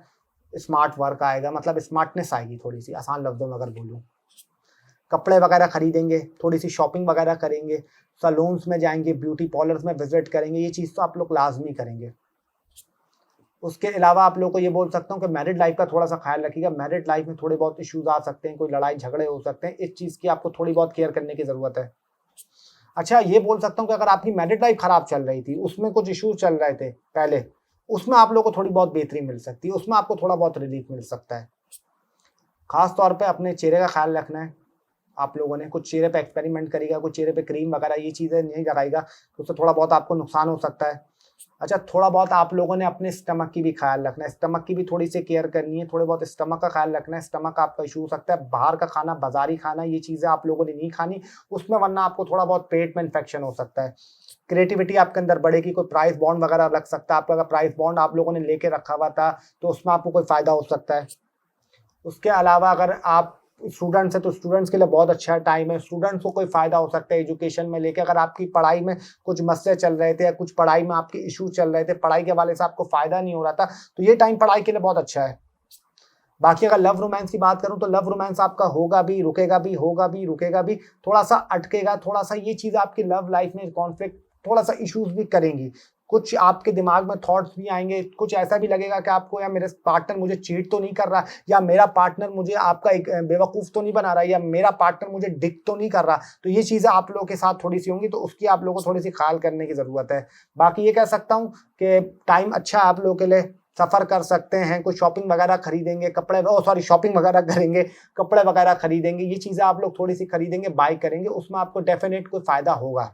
स्मार्ट वर्क आएगा, मतलब स्मार्टनेस आएगी थोड़ी सी, आसान लफ्ज़ों में अगर बोलूँ। कपड़े वगैरह खरीदेंगे, थोड़ी सी शॉपिंग वगैरह करेंगे, सैलून्स में जाएंगे, ब्यूटी पार्लर्स में विजिट करेंगे, ये चीज़ तो आप लोग लाजमी करेंगे। उसके अलावा आप लोगों को ये बोल सकता हूँ कि मैरिड लाइफ का थोड़ा सा ख्याल रखिएगा। मैरिड लाइफ में थोड़े बहुत इश्यूज आ सकते हैं, कोई लड़ाई झगड़े हो सकते हैं, इस चीज़ की आपको थोड़ी बहुत केयर करने की ज़रूरत है। अच्छा, ये बोल सकता हूँ कि अगर आपकी मैरिड लाइफ खराब चल रही थी, उसमें कुछ इश्यूज चल रहे थे पहले, उसमें आप लोगों को थोड़ी बहुत बेहतरी मिल सकती है, उसमें आपको थोड़ा बहुत रिलीफ मिल सकता है। खास तौर पे अपने चेहरे का ख्याल रखना है। आप लोगों ने कुछ चेहरे पे एक्सपेरिमेंट करिएगा, कुछ चेहरे पे क्रीम वगैरह ये चीज़ें नहीं लगाएगा, तो उससे थोड़ा बहुत आपको नुकसान हो सकता है। अच्छा, थोड़ा बहुत आप लोगों ने अपने स्टमक की भी ख्याल रखना है, स्टमक की भी थोड़ी सी केयर करनी है, थोड़े बहुत स्टमक का ख्याल रखना है। स्टमक आपका इशू हो सकता है, बाहर का खाना, बाजारी खाना, ये चीज़ें आप लोगों ने नहीं खानी उसमें, वरना आपको थोड़ा बहुत पेट में इन्फेक्शन हो सकता है। क्रिएटिविटी आपके अंदर बढ़ेगी, कोई प्राइस बॉन्ड वगैरह रख सकता है। आपका अगर प्राइस बॉन्ड आप लोगों ने लेके रखा हुआ था तो उसमें आपको कोई फ़ायदा हो सकता है। उसके अलावा अगर आप स्टूडेंट्स हैं तो स्टूडेंट्स के लिए बहुत अच्छा टाइम है, स्टूडेंट्स को कोई फ़ायदा हो सकता है एजुकेशन में लेके। अगर आपकी पढ़ाई में कुछ मसले चल रहे थे या कुछ पढ़ाई में आपके इशू चल रहे थे, पढ़ाई के हवाले से आपको फ़ायदा नहीं हो रहा था, तो ये टाइम पढ़ाई के लिए बहुत अच्छा है। बाकी अगर लव रोमांस की बात करूं तो लव रोमांस आपका होगा भी, रुकेगा भी, होगा भी, रुकेगा भी, थोड़ा सा अटकेगा, थोड़ा सा ये चीज़ आपकी लव लाइफ में कॉन्फ्लिक्ट, थोड़ा सा इश्यूज भी करेंगी। कुछ आपके दिमाग में थॉट्स भी आएंगे, कुछ ऐसा भी लगेगा कि आपको या मेरे पार्टनर मुझे चीट तो नहीं कर रहा, या मेरा पार्टनर मुझे आपका एक बेवकूफ़ तो नहीं बना रहा, या मेरा पार्टनर मुझे डिक तो नहीं कर रहा। तो ये चीज़ें आप लोगों के साथ थोड़ी सी होंगी, तो उसकी आप लोगों को थोड़ी सी ख्याल करने की ज़रूरत है। बाकी ये कह सकता हूँ कि टाइम अच्छा है आप लोगों के लिए, सफ़र कर सकते हैं, कुछ शॉपिंग वगैरह खरीदेंगे, शॉपिंग वगैरह करेंगे, कपड़े वगैरह खरीदेंगे, ये चीज़ें आप लोग थोड़ी सी खरीदेंगे, बाय करेंगे, उसमें आपको डेफिनेट कोई फ़ायदा होगा।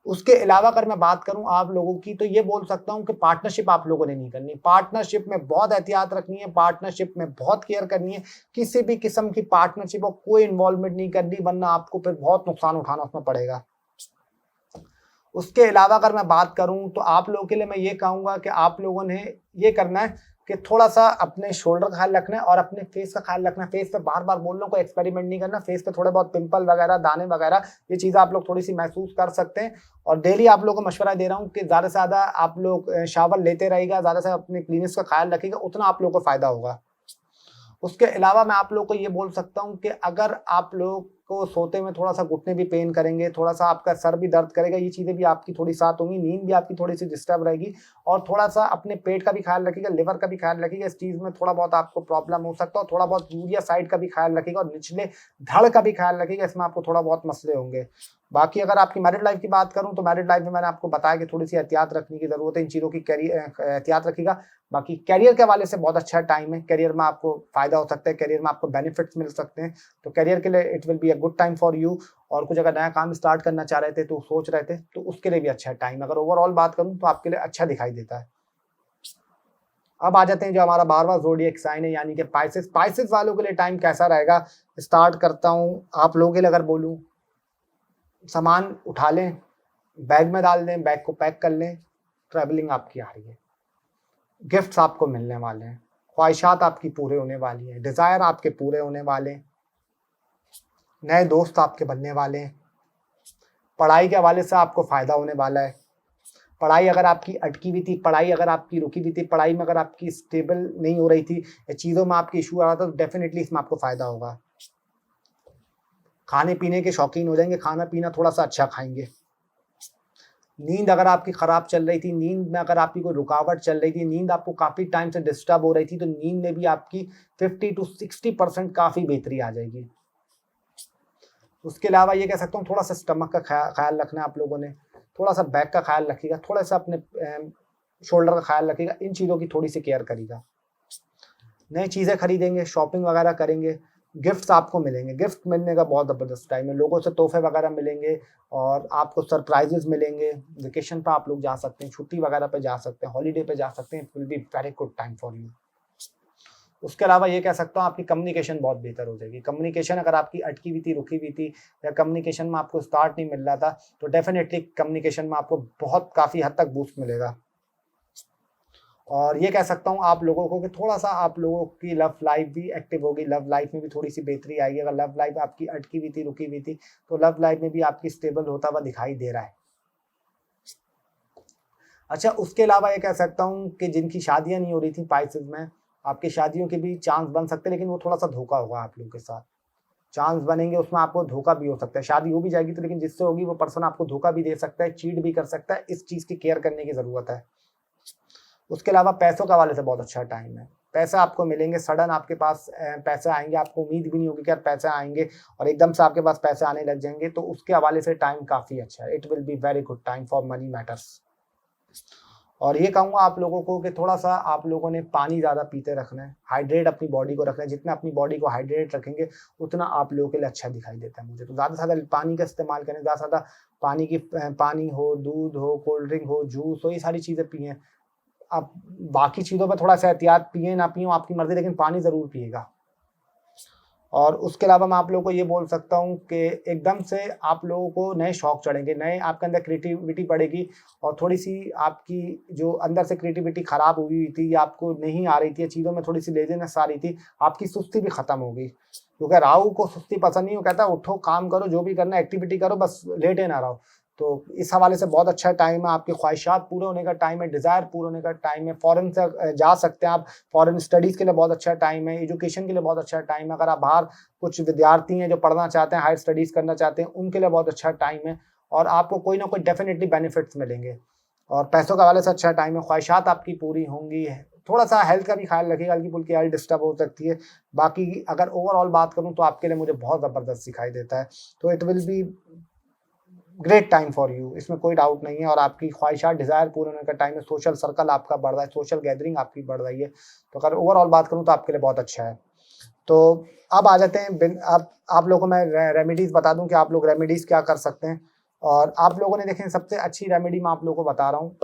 उसके अलावा अगर मैं बात करूं आप लोगों की, तो ये बोल सकता हूं कि पार्टनरशिप आप लोगों ने नहीं करनी, पार्टनरशिप में बहुत एहतियात रखनी है, पार्टनरशिप में बहुत केयर करनी है। किसी भी किस्म की पार्टनरशिप और कोई इन्वॉल्वमेंट नहीं करनी, वरना आपको फिर बहुत नुकसान उठाना उसमें पड़ेगा। उसके अलावा अगर मैं बात करूं तो आप लोगों के लिए मैं ये कहूँगा कि आप लोगों ने ये करना है कि थोड़ा सा अपने शोल्डर का ख्याल रखना है और अपने फेस का ख्याल रखना है। फेस पे बार बार बोल रहा हूँ, कोई एक्सपेरिमेंट नहीं करना। फेस पे थोड़े बहुत पिंपल वगैरह, दाने वगैरह, ये चीज़ें आप लोग थोड़ी सी महसूस कर सकते हैं। और डेली आप लोगों को मशवरा दे रहा हूँ कि ज़्यादा से ज़्यादा आप लोग शावर लेते रहिएगा, ज़्यादा से अपने क्लीनेस का ख्याल रखिएगा, उतना आप लोगों को फ़ायदा होगा। उसके अलावा मैं आप लोग को ये बोल सकता हूँ कि अगर आप लोग को सोते में थोड़ा सा घुटने भी पेन करेंगे, थोड़ा सा आपका सर भी दर्द करेगा, ये चीज़ें भी आपकी थोड़ी साथ होंगी, नींद भी आपकी थोड़ी सी डिस्टर्ब रहेगी, और थोड़ा सा अपने पेट का भी ख्याल रखिएगा, लिवर का भी ख्याल रखिएगा। इस चीज़ में थोड़ा बहुत आपको प्रॉब्लम हो सकता है, और थोड़ा बहुत यूरिया साइड का भी ख्याल रखिएगा, और निचले धड़ का भी ख्याल रखिएगा, इसमें आपको थोड़ा बहुत मसले होंगे। बाकी अगर आपकी मैरिड लाइफ की बात करूं तो मैरिड लाइफ में मैंने आपको बताया कि थोड़ी सी एहतियात रखने की ज़रूरत है, इन चीज़ों की एहतियात रखिएगा। बाकी करियर के हवाले से बहुत अच्छा टाइम है, करियर में आपको फ़ायदा हो सकता है, करियर में आपको बेनिफिट्स मिल सकते हैं, तो करियर के लिए it will be a good time for you. और कुछ अगर नया काम स्टार्ट करना चाह रहे थे, तो सोच रहे थे, तो उसके लिए भी अच्छा टाइम। अगर ओवरऑल बात करूँ तो आपके लिए अच्छा दिखाई देता है। अब आ जाते हैं जो हमारा 12वां ज़ोडिएक साइन है, यानी कि पाइसेस। पाइसेस वालों के लिए टाइम कैसा रहेगा, स्टार्ट करता हूँ। आप लोगों के लिए अगर बोलूँ, सामान उठा लें, बैग में डाल दें, बैग को पैक कर लें, ट्रैवलिंग आपकी आ रही है, गिफ्ट्स आपको मिलने वाले हैं, ख्वाहिशात आपकी पूरे होने वाली हैं, डिज़ायर आपके पूरे होने वाले हैं, नए दोस्त आपके बनने वाले हैं, पढ़ाई के हवाले से आपको फ़ायदा होने वाला है। पढ़ाई अगर आपकी अटकी हुई थी, पढ़ाई अगर आपकी रुकी हुई थी, पढ़ाई में अगर आपकी स्टेबल नहीं हो रही थी, या चीज़ों में आपकी इशू आ रहा था, तो डेफिनेटली इसमें आपको फ़ायदा होगा। खाने पीने के शौकीन हो जाएंगे, खाना पीना थोड़ा सा अच्छा खाएंगे। नींद अगर आपकी ख़राब चल रही थी, नींद में अगर आपकी कोई रुकावट चल रही थी, नींद आपको काफ़ी टाइम से डिस्टर्ब हो रही थी, तो नींद में भी आपकी 50 to 60% काफ़ी बेहतरी आ जाएगी। उसके अलावा ये कह सकता हूँ, थोड़ा सा स्टमक का ख्याल रखना है आप लोगों ने, थोड़ा सा बैक का ख्याल रखिएगा, थोड़ा सा अपने शोल्डर का ख्याल रखिएगा, इन चीज़ों की थोड़ी सी केयर करिएगा। नई चीज़ें खरीदेंगे, शॉपिंग वगैरह करेंगे, गिफ्ट्स आपको मिलेंगे। गिफ्ट मिलने का बहुत ज़बरदस्त टाइम है, लोगों से तोहफे वगैरह मिलेंगे, और आपको सरप्राइजेस मिलेंगे। वेकेशन पे आप लोग जा सकते हैं, छुट्टी वगैरह पे जा सकते हैं, हॉलीडे पे जा सकते हैं। It will be very good time for you. उसके अलावा ये कह सकता हूँ, आपकी कम्युनिकेशन बहुत बेहतर हो जाएगी। कम्युनिकेशन अगर आपकी अटकी हुई थी, रुकी हुई थी, या कम्युनिकेशन में आपको स्टार्ट नहीं मिल रहा था, तो डेफिनेटली कम्युनिकेशन में आपको बहुत काफ़ी हद तक बूस्ट मिलेगा। और ये कह सकता हूँ आप लोगों को कि थोड़ा सा आप लोगों की लव लाइफ भी एक्टिव होगी, लव लाइफ में भी थोड़ी सी बेहतरी आएगी। अगर लव लाइफ आपकी अटकी हुई थी, रुकी हुई थी, तो लव लाइफ में भी आपकी स्टेबल होता हुआ दिखाई दे रहा है। अच्छा, उसके अलावा ये कह सकता हूँ कि जिनकी शादियाँ नहीं हो रही थी पाइसेस में, आपकी शादियों के भी चांस बन सकते हैं, लेकिन वो थोड़ा सा धोखा होगा आप लोगों के साथ। चांस बनेंगे, उसमें आपको धोखा भी हो सकता है। शादी हो भी जाएगी तो लेकिन जिससे होगी वो पर्सन आपको धोखा भी दे सकता है, चीट भी कर सकता है। इस चीज़ की केयर करने की ज़रूरत है। उसके अलावा पैसों के हवाले से बहुत अच्छा टाइम है। पैसा आपको मिलेंगे, सडन आपके पास पैसे आएँगे, आपको उम्मीद भी नहीं होगी कि यार पैसे आएँगे और एकदम से आपके पास पैसे आने लग जाएँगे, तो उसके हवाले से टाइम काफ़ी अच्छा है। It will be very good time for money matters. और ये कहूँगा आप लोगों को कि थोड़ा-सा आप लोगों ने पानी ज़्यादा पीते रखना है, हाइड्रेट अपनी बॉडी को रखना है। जितना अपनी बॉडी को हाइड्रेट रखेंगे, उतना आप लोगों के लिए अच्छा दिखाई देता है मुझे। तो ज़्यादा से ज़्यादा पानी का इस्तेमाल करें, ज़्यादा से ज़्यादा पानी हो, दूध हो, कोल्ड ड्रिंक हो, जूस हो, ये सारी चीज़ें पिएँ। आप बाकी चीज़ों पे थोड़ा-सा एहतियात पिएँ, ना पिएँ, वो आपकी मर्ज़ी, लेकिन पानी ज़रूर पिएगा। और उसके अलावा मैं आप लोगों को ये बोल सकता हूँ कि एकदम से आप लोगों को नए शौक चढ़ेंगे, नए आपके अंदर क्रिएटिविटी बढ़ेगी और थोड़ी-सी आपकी जो अंदर से क्रिएटिविटी खराब हुई थी या आपको नहीं आ रही थी, या चीज़ों में थोड़ी-सी लेज़ीनेस आ रही थी, आपकी सुस्ती भी खत्म होगी। क्योंकि राहु को सुस्ती पसंद नहीं, वो कहता है उठो, काम करो, जो भी करना है एक्टिविटी करो, बस लेटे ना रहो। तो इस हवाले से बहुत अच्छा टाइम है, आपके ख्वाहिशात पूरे होने का टाइम है, डिज़ायर पूरे होने का टाइम है। फ़ॉरेन से जा सकते हैं आप, फ़ॉरेन स्टडीज़ के लिए बहुत अच्छा टाइम है, एजुकेशन के लिए बहुत अच्छा टाइम है। अगर आप बाहर कुछ विद्यार्थी हैं जो पढ़ना चाहते हैं, हायर स्टडीज़ करना चाहते हैं, उनके लिए बहुत अच्छा टाइम है और आपको कोई ना कोई डेफ़िनिटली बेनिफिट्स मिलेंगे। और पैसों के हवाले से अच्छा टाइम है, ख्वाहिशात आपकी पूरी होंगी। थोड़ा-सा हेल्थ का भी ख़्याल रखिएगा, हल्की-फुल्की हेल्थ डिस्टर्ब हो सकती है। बाकी अगर ओवरऑल बात करूँ तो आपके लिए मुझे बहुत ज़बरदस्त दिखाई देता है। तो it will be great time for you, इसमें कोई डाउट नहीं है और आपकी ख्वाहिशात, डिज़ायर पूरे होने का टाइम है, सोशल सर्कल आपका बढ़ रहा है, सोशल गैदरिंग आपकी बढ़ रही है। तो अगर ओवरऑल बात करूँ तो आपके लिए बहुत अच्छा है। तो अब आ जाते हैं अब आप लोगों को मैं रेमेडीज़ बता दूँ कि आप लोग रेमेडीज़ क्या कर सकते हैं। और आप लोगों ने देखें सबसे अच्छी रेमेडी मैं आप लोगों को बता रहा हूँ,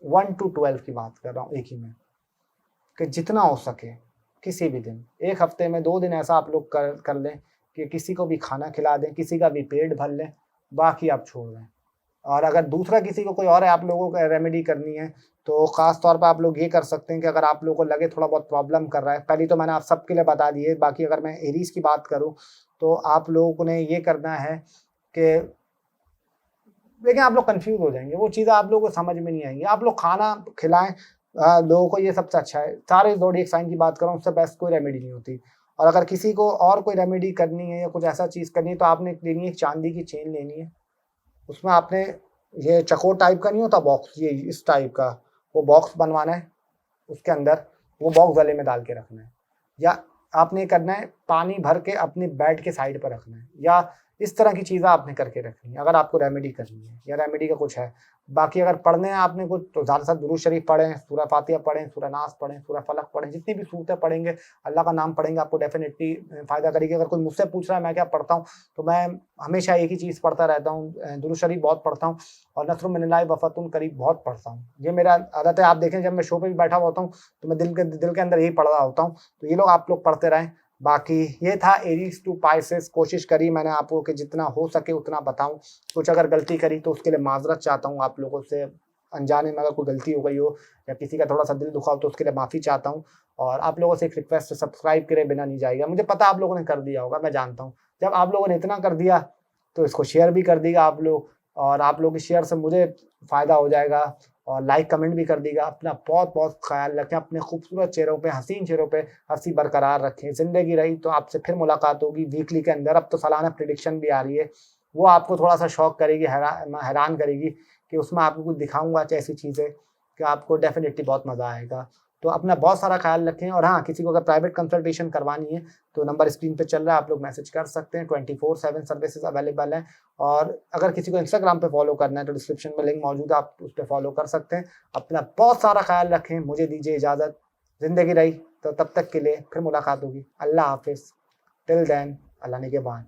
1 टू 12 की बात कर रहा हूँ एक ही में, कि जितना हो सके किसी भी दिन, 1 हफ्ते में 2 दिन ऐसा आप लोग कर लें कि किसी को भी खाना खिला दें, किसी का भी पेट भर लें, बाकी आप छोड़ दें। और अगर दूसरा किसी को कोई और है आप लोगों को रेमेडी करनी है, तो ख़ास तौर पे आप लोग ये कर सकते हैं कि अगर आप लोगों को लगे थोड़ा बहुत प्रॉब्लम कर रहा है, पहली तो मैंने आप सबके लिए बता दी है, बाकी अगर मैं एरीज़ की बात करूँ, तो आप लोगों ने ये करना है कि देखिए आप लोग कन्फ्यूज़ हो जाएँगे, वो चीज़ें आप लोगों को समझ में नहीं आएँगी। आप लोग खाना खिलाएँ लोगों को, ये सबसे अच्छा है। सारे ज़ोडिएक साइन की बात कर रहा हूँ, उससे बेस्ट कोई रेमेडी नहीं होती। और अगर किसी को और कोई रेमेडी करनी है या कुछ ऐसा चीज़ करनी है, तो आपने लेनी है एक चाँदी की चेन लेनी है। उसमें आपने ये चकोर टाइप का नहीं होता बॉक्स, ये इस टाइप का, वो बॉक्स बनवाना है, उसके अंदर वो बॉक्स गले में डाल के रखना है, या आपने करना है पानी भर के अपने बेड के साइड पर रखना है, या इस तरह की चीज़ें आपने करके रखनी है अगर आपको रेमेडी करनी है या रेमेडी का कुछ है। बाकी अगर पढ़ने हैं आपने कुछ तो ज़्यादा से ज़्यादा दुरूद शरीफ पढ़ें, सूरह फातिहा पढ़ें, सूरह नास पढ़ें, सूरह फलक पढ़ें, जितनी भी सूरतें पढ़ेंगे, अल्लाह का नाम पढ़ेंगे, आपको डेफ़िनिटली फ़ायदा करेगी। अगर कोई मुझसे पूछ रहा है मैं क्या पढ़ता हूँ, तो मैं हमेशा एक ही चीज़ पढ़ता रहता हूँ, दुरूद शरीफ बहुत पढ़ता हूँ और नस्रुम मिनल्लाहि व फतहुन करीब बहुत पढ़ता हूँ। ये मेरा आदत है, आप देखें जब मैं शो पे भी बैठा हुआ होता हूँ, तो मैं दिल के अंदर यही पढ़ रहा होता हूँ। तो ये लोग आप लोग पढ़ते रहें। बाकी ये था एरीज़ टू पाइसेस, कोशिश करी मैंने आपको कि जितना हो सके उतना बताऊँ। कुछ अगर गलती करी तो उसके लिए माज़रत चाहता हूँ आप लोगों से, अनजाने में अगर कोई गलती हो गई हो या किसी का थोड़ा-सा दिल दुखा हो तो उसके लिए माफ़ी चाहता हूँ। और आप लोगों से एक रिक्वेस्ट है, सब्सक्राइब करे बिना नहीं जाएगा। मुझे पता है आप लोगों ने कर दिया होगा, मैं जानता हूँ। जब आप लोगों ने इतना कर दिया तो इसको शेयर भी कर दीजिएगा आप लोग, और आप लोगों के शेयर से मुझे फ़ायदा हो जाएगा। और लाइक कमेंट भी कर दीजिएगा। अपना बहुत-बहुत ख़्याल रखें, अपने खूबसूरत चेहरों पे, हसीन चेहरों पे हँसी बरकरार रखें। ज़िंदगी रही तो आपसे फिर मुलाकात होगी वीकली के अंदर। अब तो सालाना प्रेडिक्शन भी आ रही है, वो आपको थोड़ा-सा शॉक करेगी, हैरान करेगी कि उसमें आपको कुछ दिखाऊँगा ऐसी चीज़ें कि आपको डेफ़िनिटली बहुत मज़ा आएगा। तो अपना बहुत सारा ख़्याल रखें। और हाँ, किसी को अगर प्राइवेट कंसल्टेशन करवानी है तो नंबर स्क्रीन पे चल रहा है, आप लोग मैसेज कर सकते हैं। 24/7 सर्विसेज़ अवेलेबल हैं। और अगर किसी को इंस्टाग्राम पे फॉलो करना है तो डिस्क्रिप्शन में लिंक मौजूद है, आप उस पे फॉलो कर सकते हैं। अपना बहुत सारा ख़्याल रखें। मुझे दीजिए इजाज़त। ज़िंदगी रही तो तब तक के लिए फिर मुलाकात होगी। अल्लाह हाफ़िज़। टिल देन, अल्लाह निगहबान।